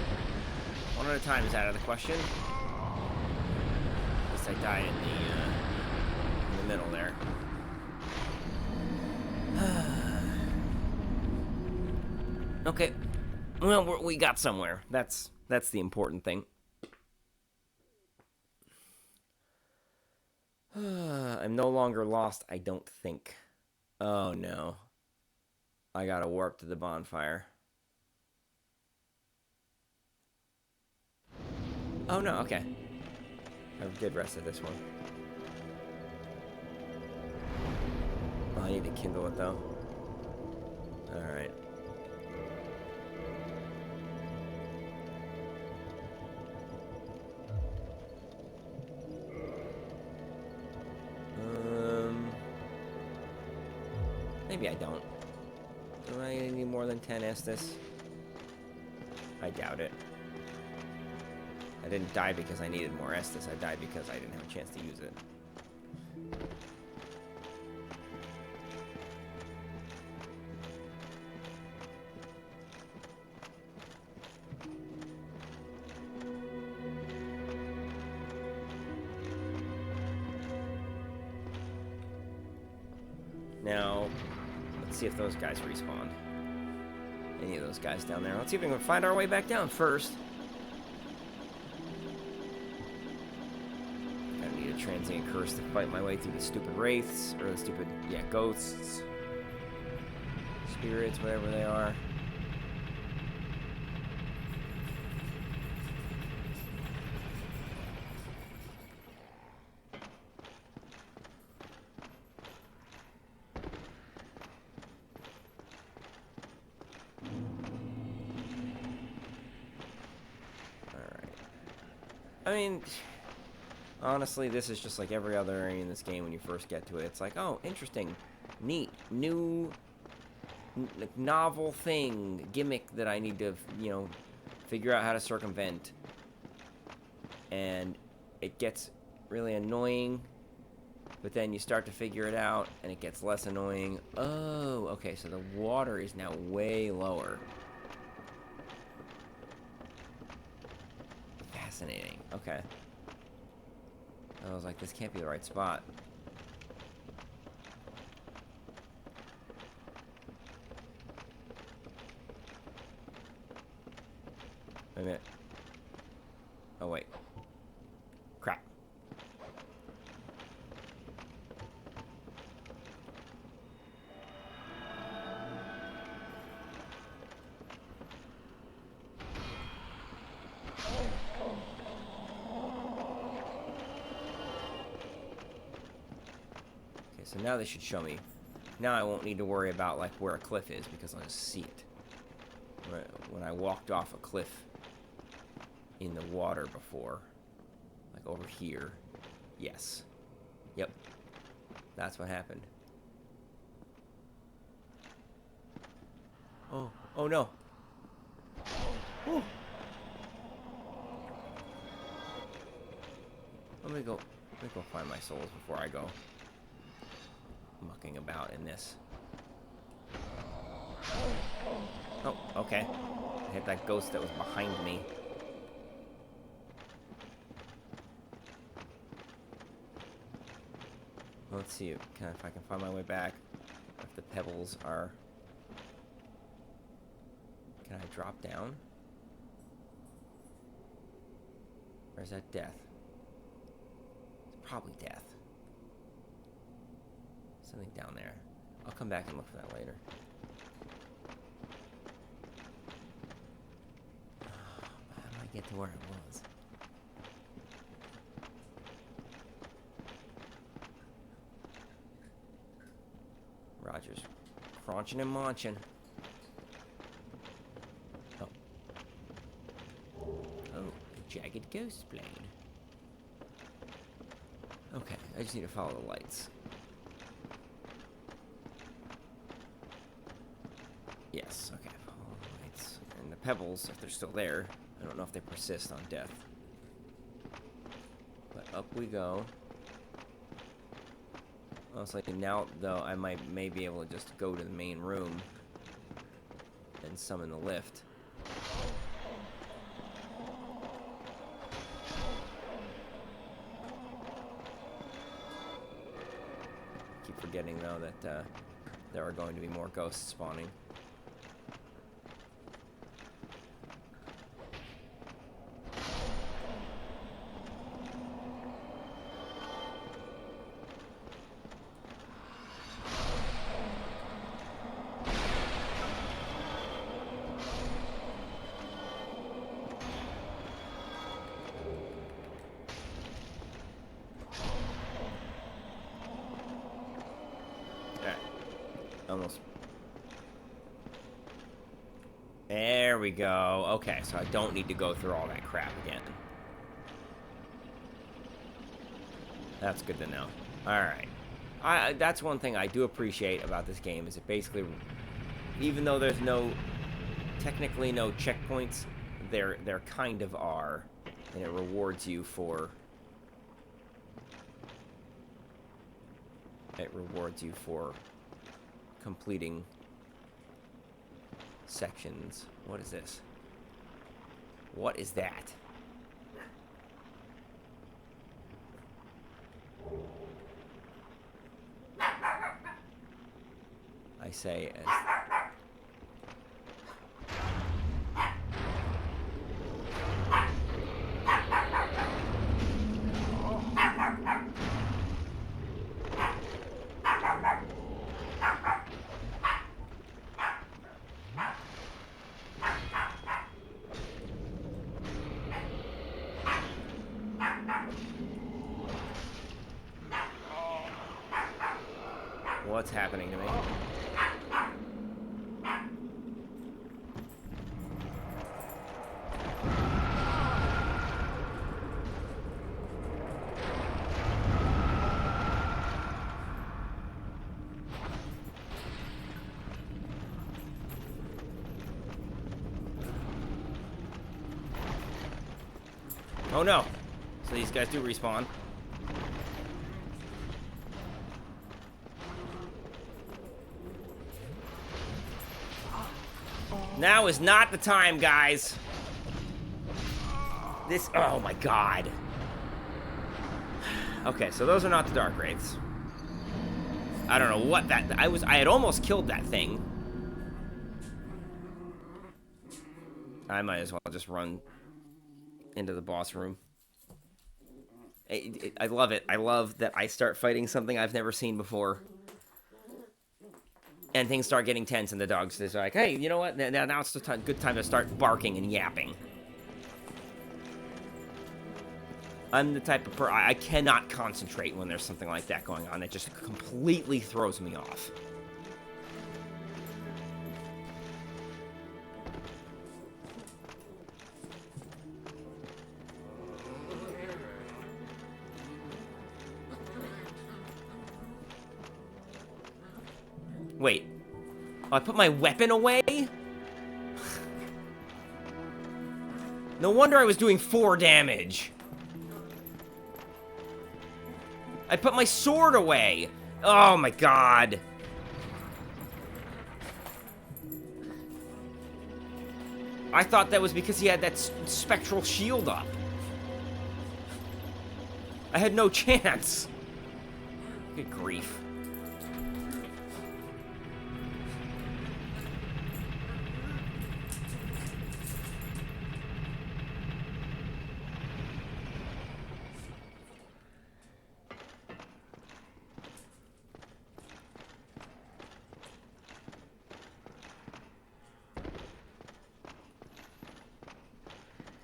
one at a time is out of the question. At least I died in the middle there. Okay. Well, we got somewhere. That's the important thing. I'm no longer lost, I don't think. Oh, no. I gotta warp to the bonfire. Oh, no, okay. I did rest at this one. Oh, I need to kindle it, though. Alright. Maybe I don't. Do I need more than 10 Estus? I doubt it. I didn't die because I needed more Estus. I died because I didn't have a chance to use it. Now, let's see if those guys respawn. Any of those guys down there. Let's see if we can find our way back down first. I need a transient curse to fight my way through the stupid wraiths, or the stupid, yeah, ghosts, spirits, whatever they are. I mean, honestly, this is just like every other area in this game when you first get to it. It's like, oh, interesting, neat, new, novel thing, gimmick that I need to, figure out how to circumvent. And it gets really annoying, but then you start to figure it out, and it gets less annoying. Oh, okay, so the water is now way lower. Fascinating. Okay. I was like, this can't be the right spot. Wait a minute. Oh, wait. Crap. Okay, so now they should show me. Now I won't need to worry about, like, where a cliff is, because I'll just see it. When I walked off a cliff in the water before, like over here. Yes. Yep. That's what happened. Oh. Oh, no. Ooh. Let me go find my souls before I go mucking about in this. Oh, okay. I hit that ghost that was behind me. Let's see if I can find my way back. If the pebbles are... Can I drop down? Or is that death? It's probably death. Something down there. I'll come back and look for that later. How do I get to where it was? Roger's crunching and munching. Oh. Oh, a jagged ghost blade. Okay, I just need to follow the lights. Yes, okay, follow the lights. And the pebbles, if they're still there, I don't know if they persist on death. But up we go. Honestly, now, though, I may be able to just go to the main room and summon the lift. Keep forgetting, though, that there are going to be more ghosts spawning. Almost. There we go. Okay, so I don't need to go through all that crap again. That's good to know. Alright. That's one thing I do appreciate about this game, is it basically, even though there's technically no checkpoints, there kind of are, and it rewards you for... completing sections. What is this? What is that? I say as... What's happening to me? Oh no. So these guys do respawn. Now is not the time, guys. This, oh my god. Okay, so those are not the Dark Wraiths. I don't know what that, I had almost killed that thing. I might as well just run into the boss room. I love it. I love that I start fighting something I've never seen before. And things start getting tense, and the dogs is like, hey, you know what? Now it's the good time to start barking and yapping. I'm the type of person, I cannot concentrate when there's something like that going on. It just completely throws me off. Wait. Oh, I put my weapon away? No wonder I was doing 4 damage. I put my sword away. Oh my god. I thought that was because he had that spectral shield up. I had no chance. Good grief.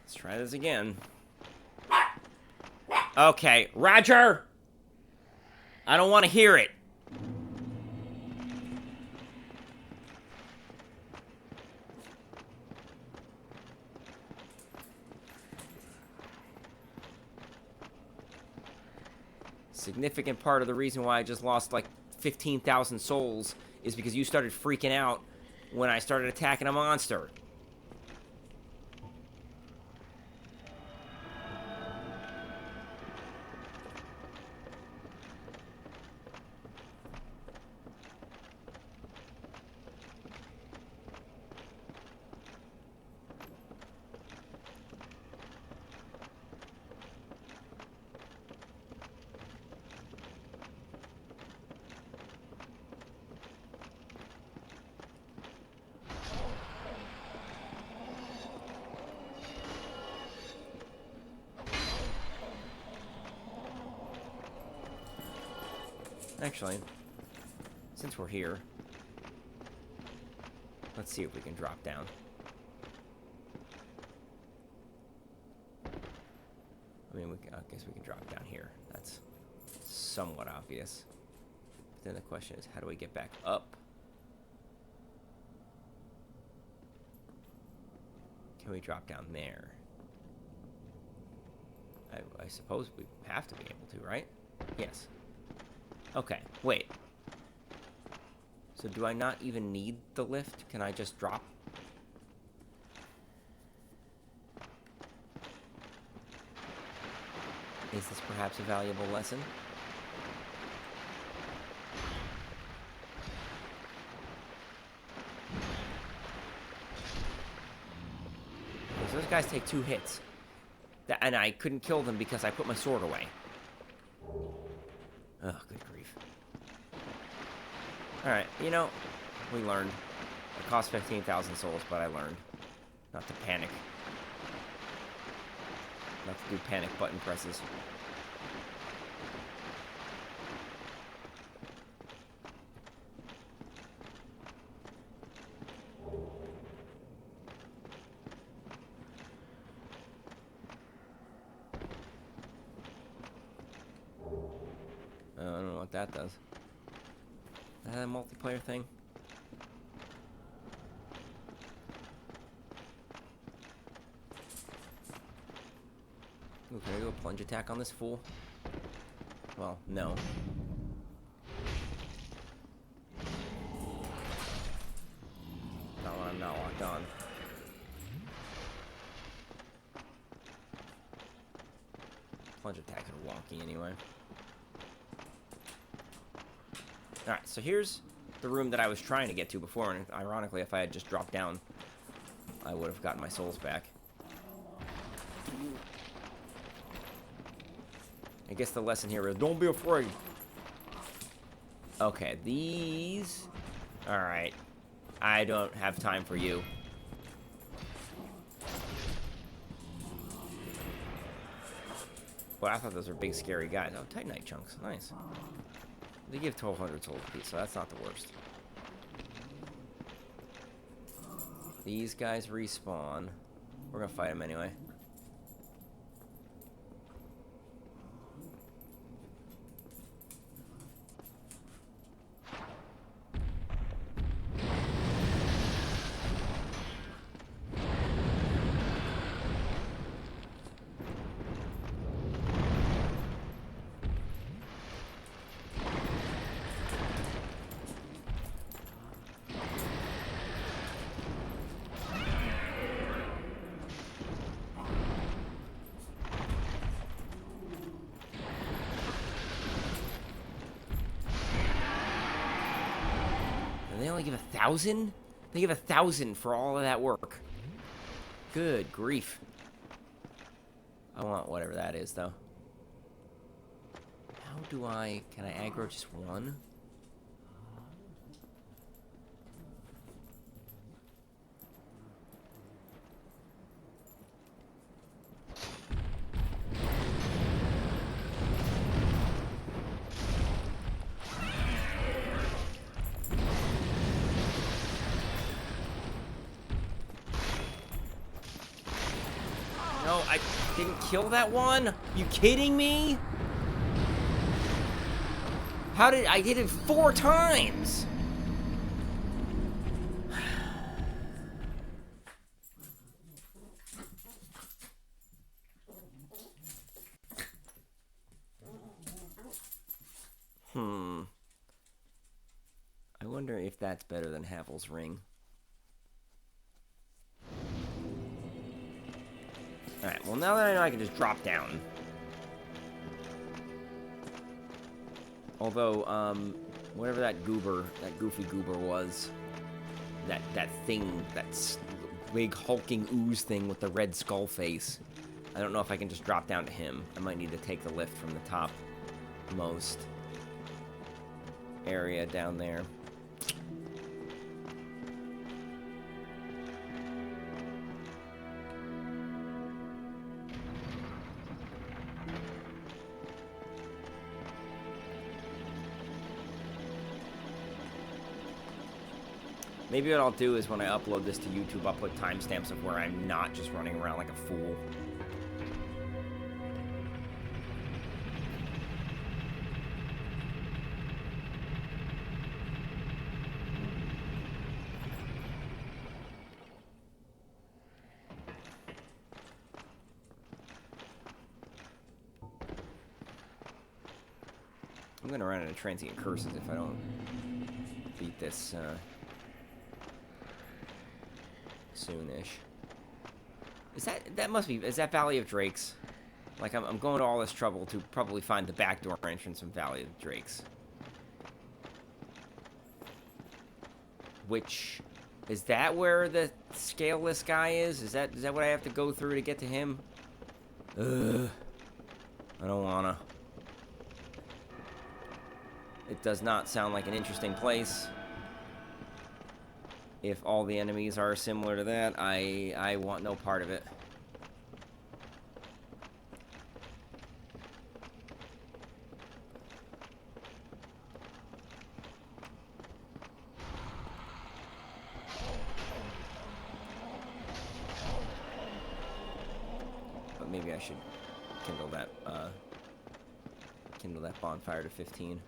Let's try this again. Okay, Roger! I don't want to hear it. Significant part of the reason why I just lost like 15,000 souls is because you started freaking out when I started attacking a monster. Actually, since we're here, let's see if we can drop down. I mean, I guess we can drop down here. That's somewhat obvious. But then the question is, how do we get back up? Can we drop down there? I suppose we have to be able to, right? Yes. Okay, wait. So do I not even need the lift? Can I just drop? Is this perhaps a valuable lesson? Because those guys take 2 hits. And I couldn't kill them because I put my sword away. Oh, good grief. Alright, you know, we learned. It cost 15,000 souls, but I learned not to panic. Not to do panic button presses. I don't know what that does. Is that a multiplayer thing? Ooh, can I do a plunge attack on this fool? Well, no. Not when I'm not locked on. Plunge attack is wonky anyway. Alright, so here's the room that I was trying to get to before, and ironically, if I had just dropped down, I would have gotten my souls back. I guess the lesson here is don't be afraid. Okay, these... Alright. I don't have time for you. Well, I thought those were big, scary guys. Oh, Titanite chunks. Nice. They give 1,200 souls a piece, so that's not the worst. These guys respawn. We're gonna fight them anyway. They only give 1,000? They give 1,000 for all of that work. Good grief. I want whatever that is, though. How do I... Can I aggro just one? No, I didn't kill that one? You kidding me? How did I hit it 4 times? I wonder if that's better than Havel's ring. Alright, well now that I know I can just drop down. Although, whatever that goofy goober was, that thing, that big hulking ooze thing with the red skull face, I don't know if I can just drop down to him. I might need to take the lift from the top most area down there. Maybe what I'll do is when I upload this to YouTube, I'll put timestamps of where I'm not just running around like a fool. I'm gonna run into transient curses if I don't beat this, soonish. Is that Valley of Drakes? Like, I'm going to all this trouble to probably find the backdoor entrance from Valley of Drakes. Which, is that where the scaleless guy is? Is that what I have to go through to get to him? Ugh. I don't wanna. It does not sound like an interesting place. If all the enemies are similar to that, I want no part of it. But maybe I should kindle that bonfire to 15.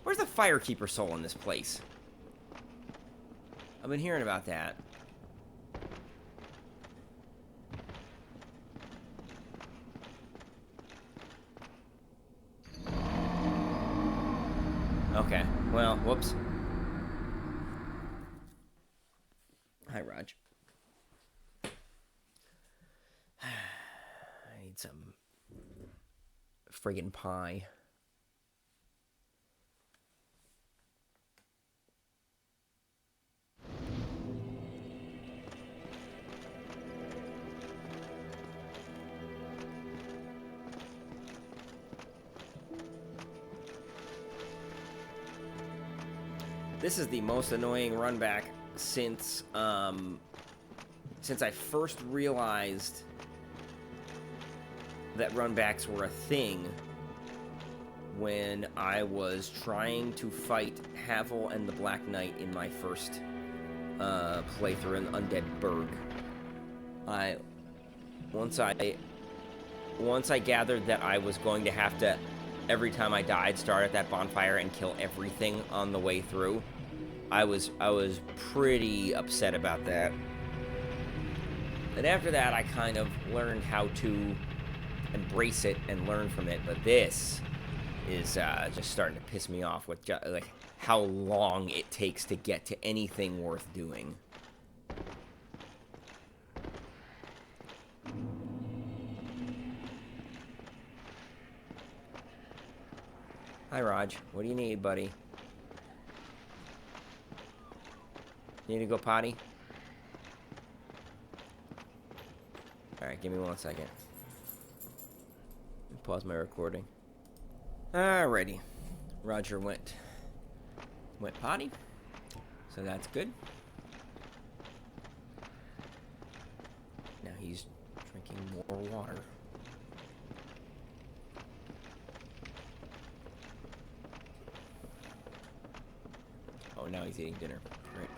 Where's the Firekeeper soul in this place? I've been hearing about that. Okay, well, whoops. Hi, Raj. I need some friggin' pie. This is the most annoying run back since I first realized that run backs were a thing when I was trying to fight Havel and the Black Knight in my first playthrough in Undead Burg. Once I gathered that I was going to have to, every time I died, start at that bonfire and kill everything on the way through, I was pretty upset about that. And after that, I kind of learned how to embrace it and learn from it. But this is just starting to piss me off with like how long it takes to get to anything worth doing. Hi, Raj. What do you need, buddy? You need to go potty? Alright, give me 1 second. Pause my recording. Alrighty. Roger went potty. So that's good. Now he's drinking more water. Oh, now he's eating dinner. Great.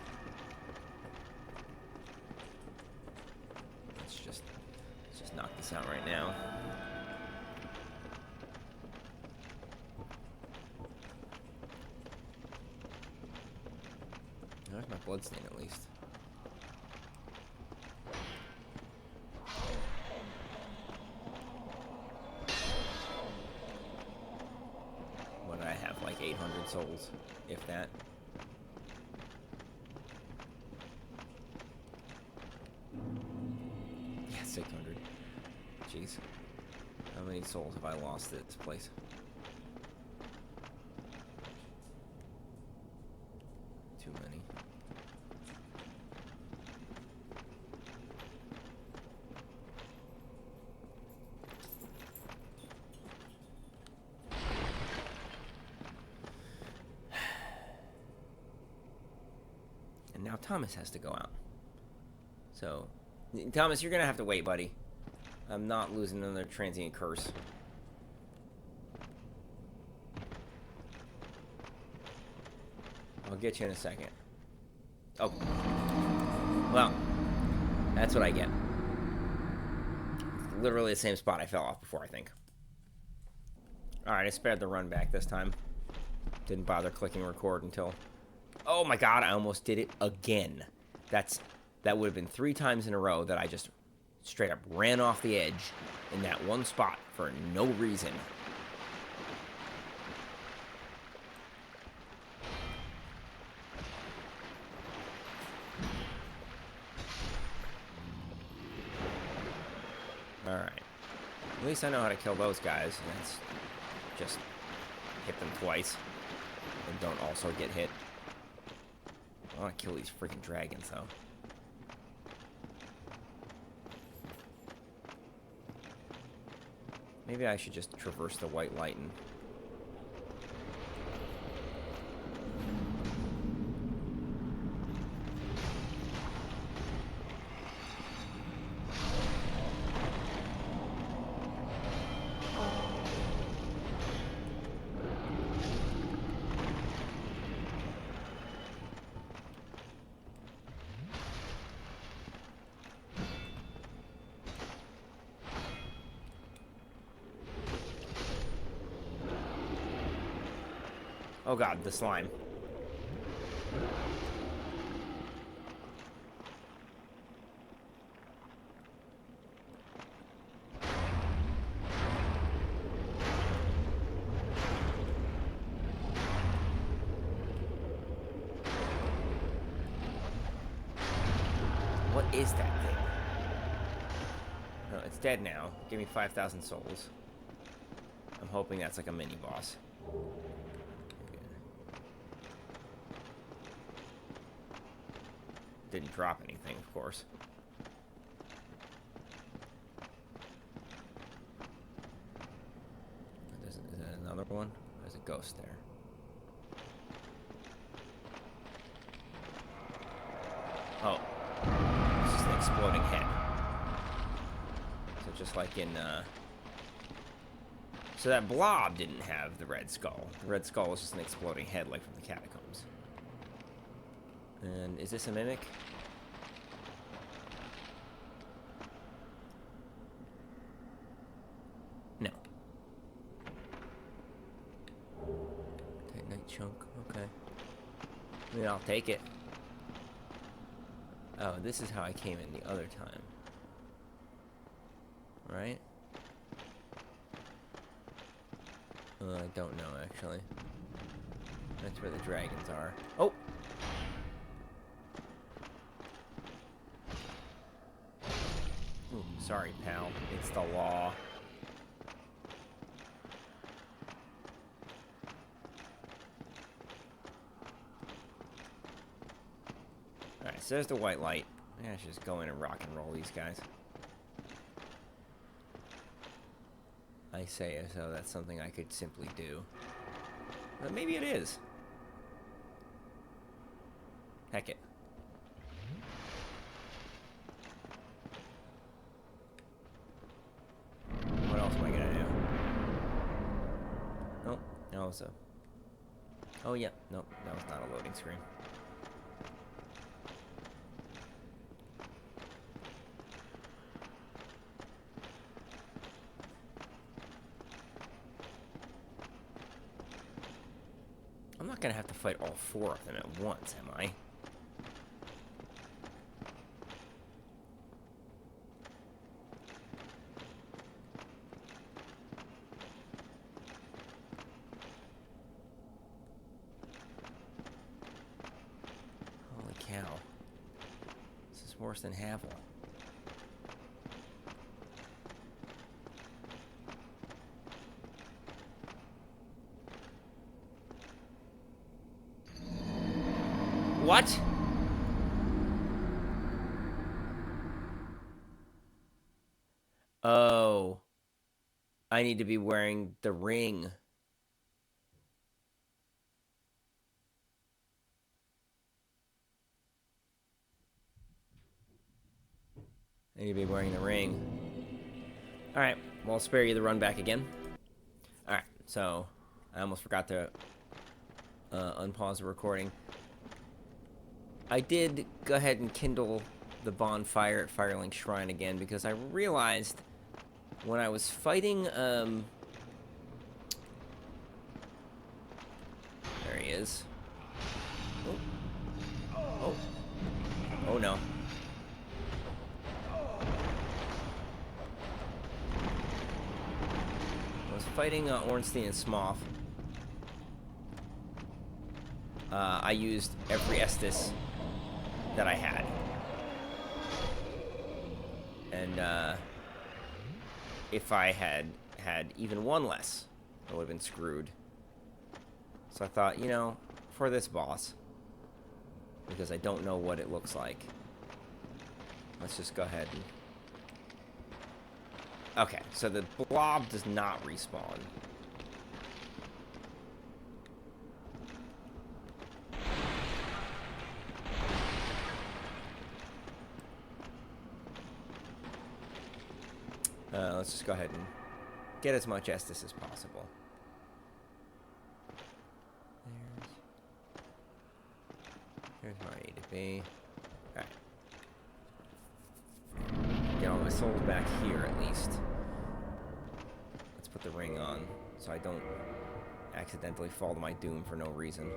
Let's just knock this out right now. There's my bloodstain at least. What did I have? Like 800 souls, if that. Yeah, 600. Jeez. How many souls have I lost at this place? Too many. And now Thomas has to go out. So, Thomas, you're gonna have to wait, buddy. I'm not losing another transient curse. I'll get you in a second. Oh. Well, that's what I get. Literally the same spot I fell off before, I think. Alright, I spared the run back this time. Didn't bother clicking record until... Oh my god, I almost did it again. That would have been 3 times in a row that I just straight up ran off the edge in that one spot for no reason. Alright. At least I know how to kill those guys. That's just hit them twice. And don't also get hit. I want to kill these freaking dragons, though. Maybe I should just traverse the white light and... Oh god, the slime. What is that thing? No, it's dead now. Give me 5,000 souls. I'm hoping that's like a mini boss. Didn't drop anything, of course. Is that another one? There's a ghost there. Oh. It's just an exploding head. So just like in, So that blob didn't have the red skull. The red skull was just an exploding head like from the catacombs. And is this a mimic? No. Titanite chunk, okay. I mean, I'll take it. Oh, this is how I came in the other time. Right? I don't know, actually. That's where the dragons are. Oh! Ooh, sorry, pal. It's the law. Alright, so there's the white light. I should just go in and rock and roll these guys. I say as though that's something I could simply do. But maybe it is. Heck it. What else am I gonna do? Oh, that was a... Oh, yeah. Nope, that was not a loading screen. I'm not gonna have to fight all four of them at once, am I? Holy cow. This is worse than Havel. What? Oh. I need to be wearing the ring. I need to be wearing the ring. Alright, well, I'll spare you the run back again. Alright, so I almost forgot to unpause the recording. I did go ahead and kindle the bonfire at Firelink Shrine again because I realized when I was fighting, there he is. Oh. Oh. Oh no. I was fighting Ornstein and Smoth. I used every Estus that I had. And, if I had had even one less, I would have been screwed. So I thought, you know, for this boss, because I don't know what it looks like, let's just go ahead and... Okay, so the blob does not respawn. Let's just go ahead and get as much Estus as possible. There's where I need to be. Alright. Get all my souls back here, at least. Let's put the ring on, so I don't accidentally fall to my doom for no reason.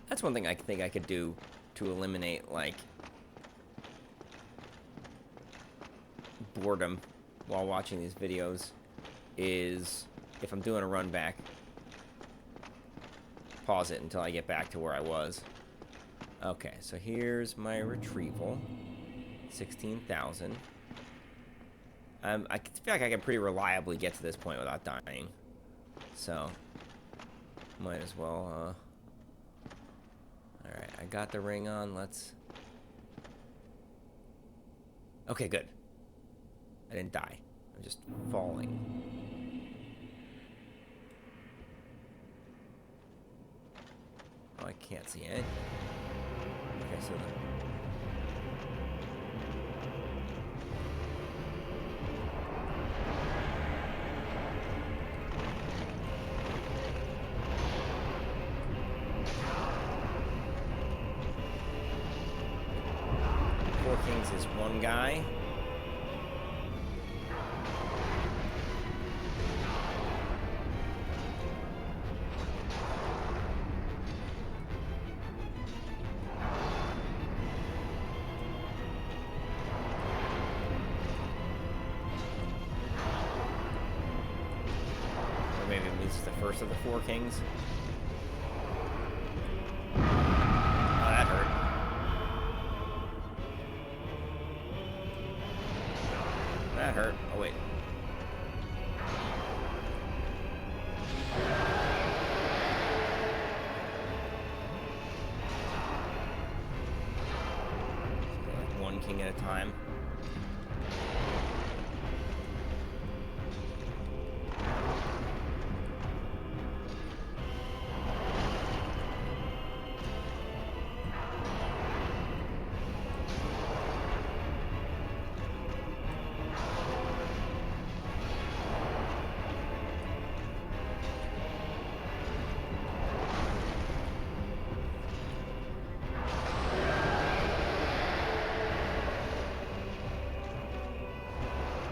That's one thing I think I could do to eliminate, like, boredom while watching these videos is, if I'm doing a run back, pause it until I get back to where I was. Okay, so here's my retrieval. 16,000. I feel like I can pretty reliably get to this point without dying. So, might as well, Alright, I got the ring on. Let's... Okay, good. I didn't die. I'm just falling. Oh, I can't see it. Okay, so the... Four Kings is one guy. Or maybe this is the first of the Four Kings. Oh, that hurt. That hurt. Oh, wait. Like one king at a time.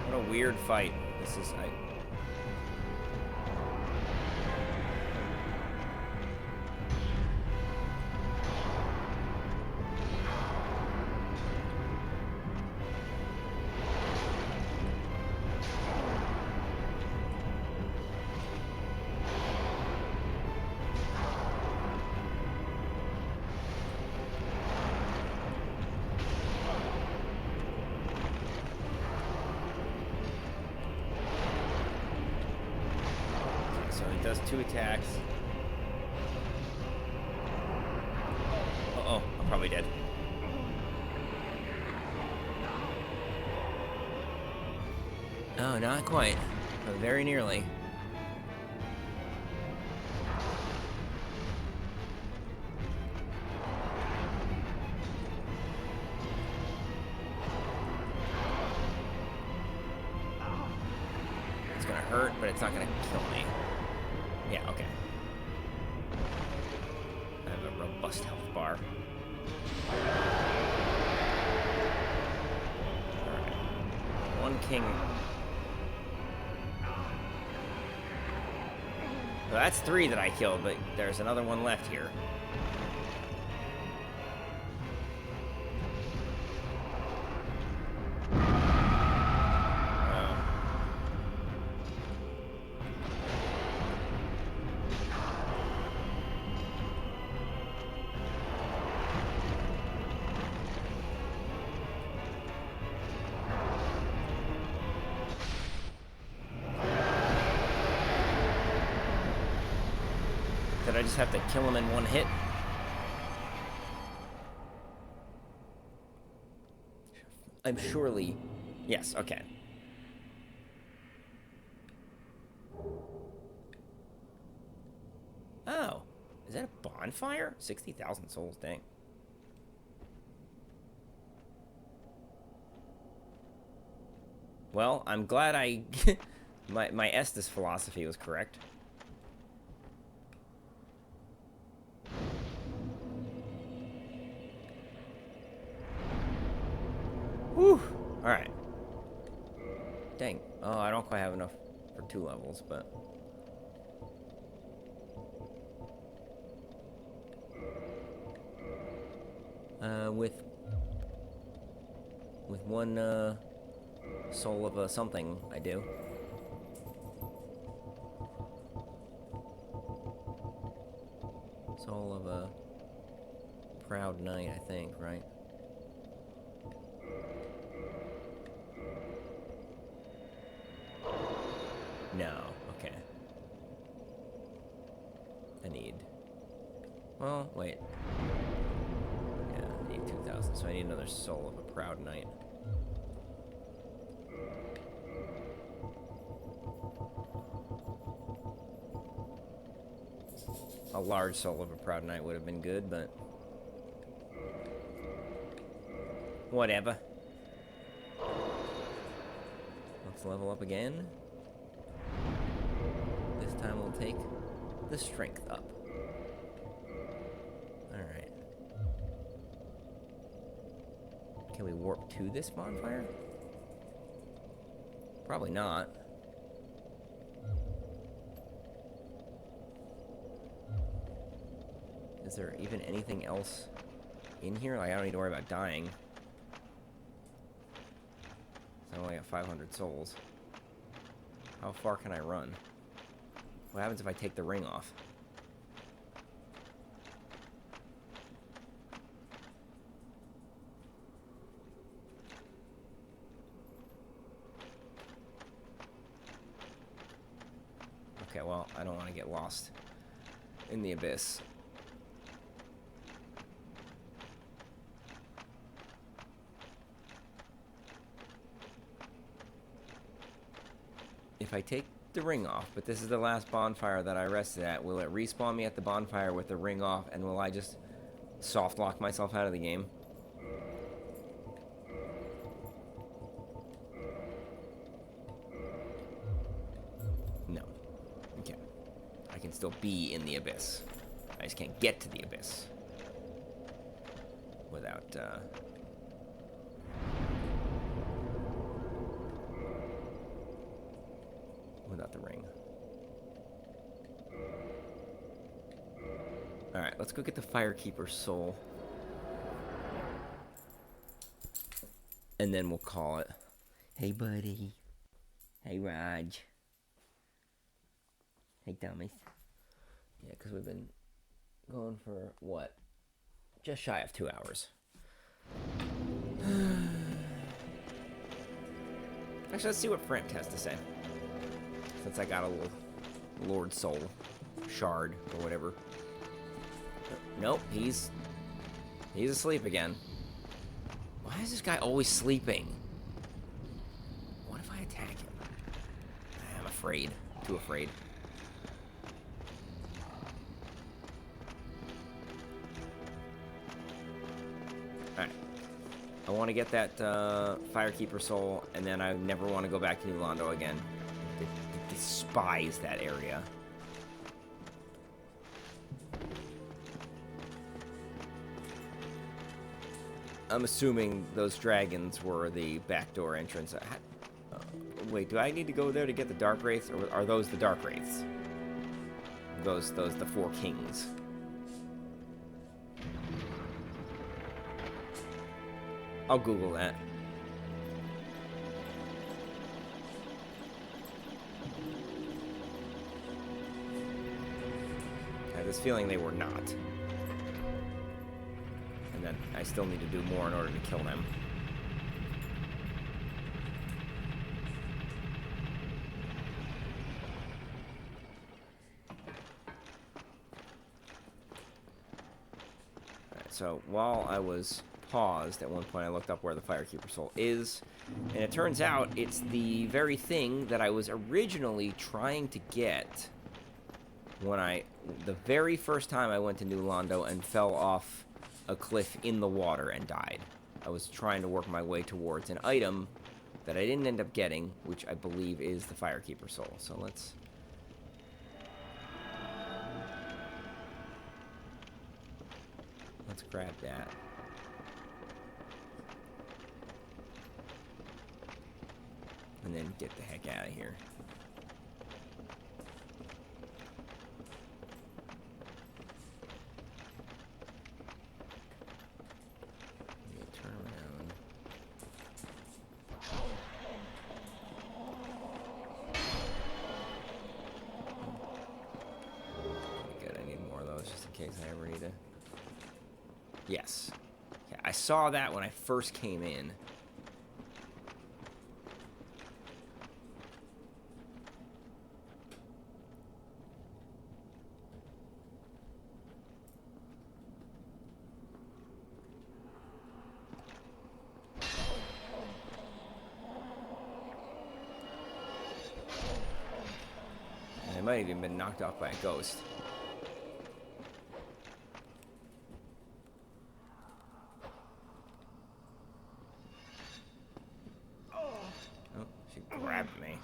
What a weird fight. This is... So he does 2 attacks. Uh-oh, I'm probably dead. Oh, not quite, but very nearly. It's gonna hurt, but it's not gonna kill me. Yeah, okay. I have a robust health bar. Alright. One king. So that's 3 that I killed, but there's another one left here. Did I just have to kill him in one hit? I'm surely... Yes, okay. Oh. Is that a bonfire? 60,000 souls, dang. Well, I'm glad I... my Estes philosophy was correct. Whew. Alright. Dang. Oh, I don't quite have enough for 2 levels, but... With one, soul of a something, I do. Soul of a proud knight, I think, right? No, okay. I need... Well, wait. Yeah, I need 2,000, so I need another soul of a proud knight. A large soul of a proud knight would have been good, but... whatever. Let's level up again. This time we'll take the strength up. Alright. Can we warp to this bonfire? Probably not. Is there even anything else in here? Like, I don't need to worry about dying. So I only got 500 souls. How far can I run? What happens if I take the ring off? Okay, well, I don't want to get lost in the abyss. If I take the ring off, but this is the last bonfire that I rested at, will it respawn me at the bonfire with the ring off, and will I just soft lock myself out of the game? No. Okay. I can still be in the abyss. I just can't get to the abyss without, without the ring. Alright, let's go get the Firekeeper's soul. And then we'll call it. Hey, buddy. Hey, Raj. Hey, dummies. Yeah, because we've been going for, what? Just shy of 2 hours. Actually, let's see what Frank has to say. Since I got a little Lord Soul shard or whatever. Nope, he's asleep again. Why is this guy always sleeping? What if I attack him? I'm afraid. Too afraid. Alright. I want to get that Firekeeper soul, and then I never want to go back to New Londo again. I despise that area. I'm assuming those dragons were the backdoor entrance. Wait, do I need to go there to get the Dark Wraiths, or are those the Dark Wraiths? Those the four kings. I'll Google that. I have this feeling they were not. And then I still need to do more in order to kill them. Alright, so while I was paused, at one point I looked up where the Firekeeper soul is, and it turns out it's the very thing that I was originally trying to get when the very first time I went to New Londo and fell off a cliff in the water and died. I was trying to work my way towards an item that I didn't end up getting, which I believe is the Firekeeper soul. So let's grab that. And then get the heck out of here. Turn around. Good, I need more of those just in case I ever need to. Yes. Okay, I saw that when I first came in. And I might have even been knocked off by a ghost. Oh, she grabbed me.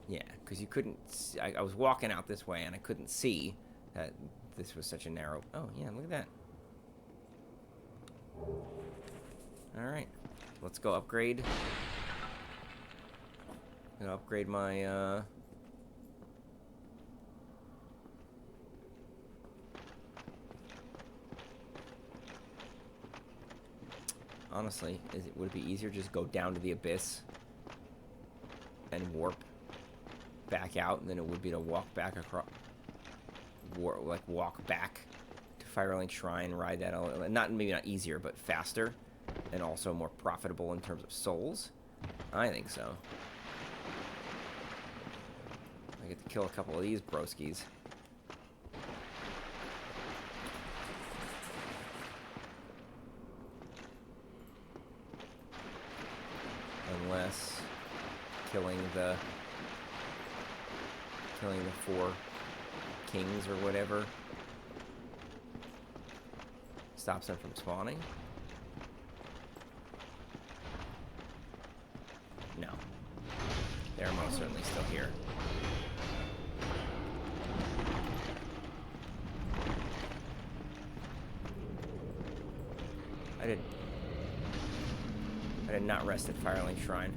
Yeah, because you couldn't see, I was walking out this way and I couldn't see that this was such a narrow... Oh, yeah, look at that. Alright, let's go upgrade. Gonna upgrade my, Honestly, would it be easier to just go down to the abyss and warp back out than it would be to walk back across... walk back to Firelink Shrine, ride that... maybe not easier, but faster, and also more profitable in terms of souls? I think so. I get to kill a couple of these broskies. Unless killing the 4 kings or whatever stops them from spawning. No. They're most certainly still here. I did not rest at Firelink Shrine.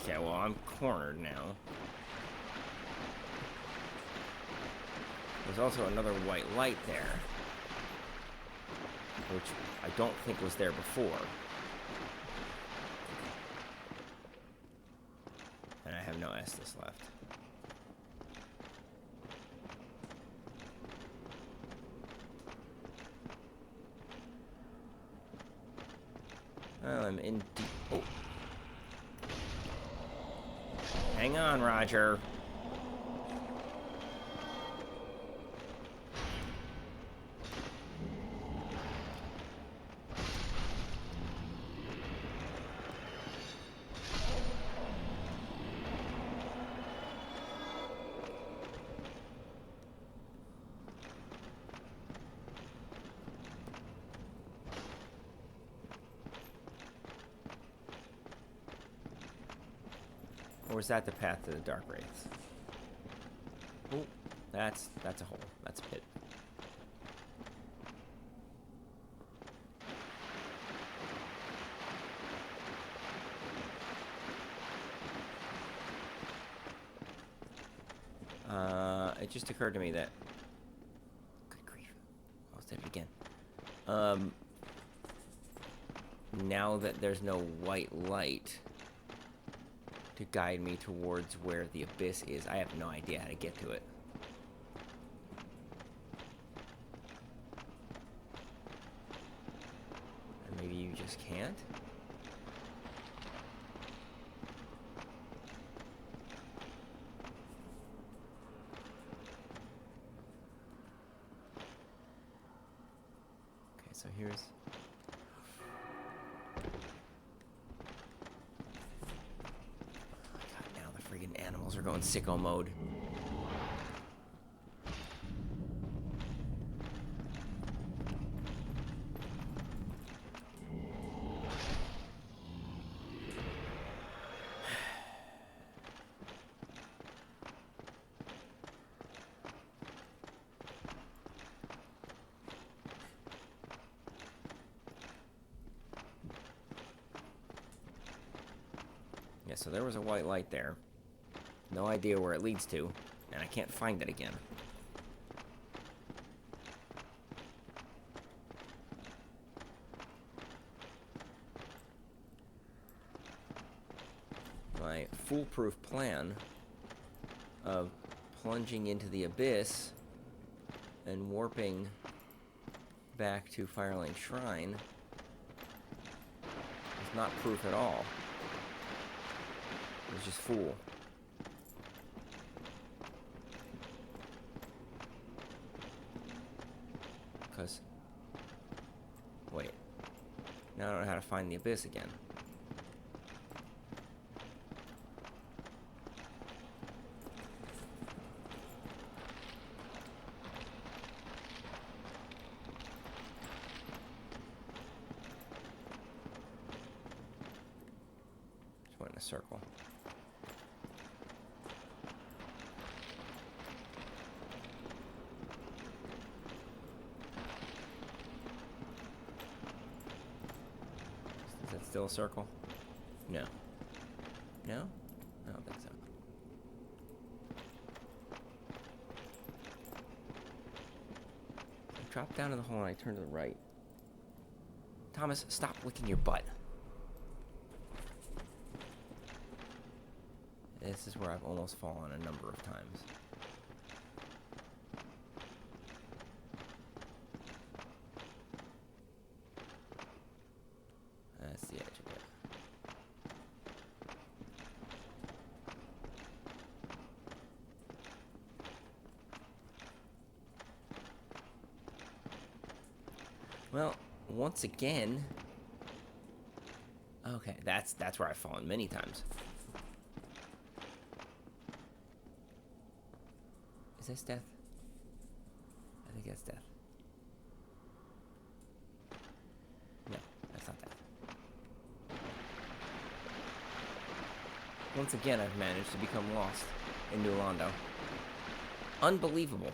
Okay, well, I'm cornered now. There's also another white light there, which I don't think was there before. And I have no Estus left. Well, I'm in deep... Oh. Hang on, Roger. Or is that the path to the Dark Wraiths? Oh, that's a hole. That's a pit. It just occurred to me that... Good grief. Almost did it again. Now that there's no white light to guide me towards where the abyss is, I have no idea how to get to it. Or maybe you just can't? Okay, so here's... controls are going sicko mode. Yeah, so there was a white light there. No idea where it leads to, and I can't find it again. My foolproof plan of plunging into the abyss and warping back to Firelane Shrine is not proof at all. It's just fool. Because... wait. Now I don't know how to find the abyss again. Just went in a circle. Is that still a circle? No. No? I don't think so. I dropped down in the hole and I turned to the right. Thomas, stop licking your butt. This is where I've almost fallen a number of times. That's the edge of it. Well, once again... okay, that's where I've fallen many times. Is this death? I think that's death. No, that's not death. Once again, I've managed to become lost in New Londo. Unbelievable.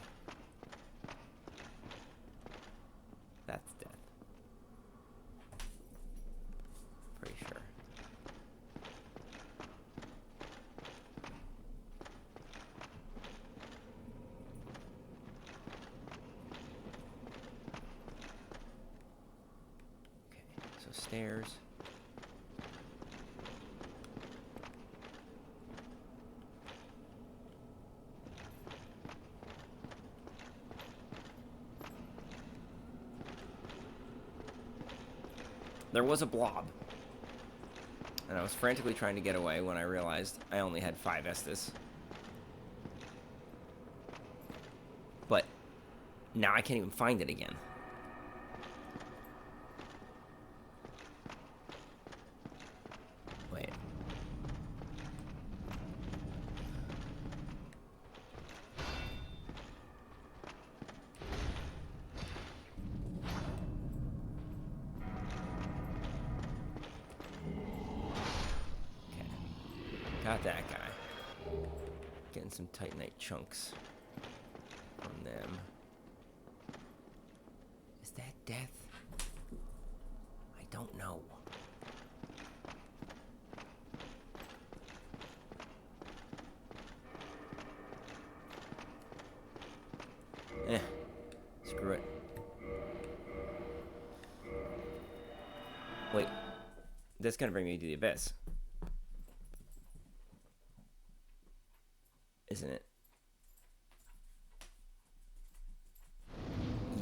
That's death. Pretty sure. Okay, so stairs. There was a blob. And I was frantically trying to get away when I realized I only had 5 Estus. But now I can't even find it again. Wait. Got that guy. Getting some Titanite chunks from them. Is that death? I don't know. Screw it. Wait. That's gonna bring me to the abyss. Isn't it?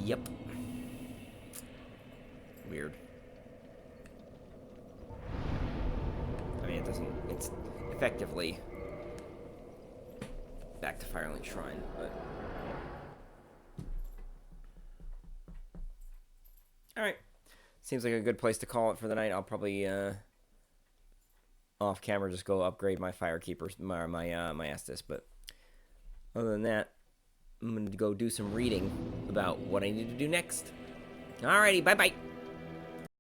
Yep. Weird. I mean, it doesn't... it's effectively back to Firelane Shrine, but... alright. Seems like a good place to call it for the night. I'll probably, off camera just go upgrade my Firekeepers, my Estus. But other than that, I'm gonna go do some reading about what I need to do next. Alrighty, bye bye.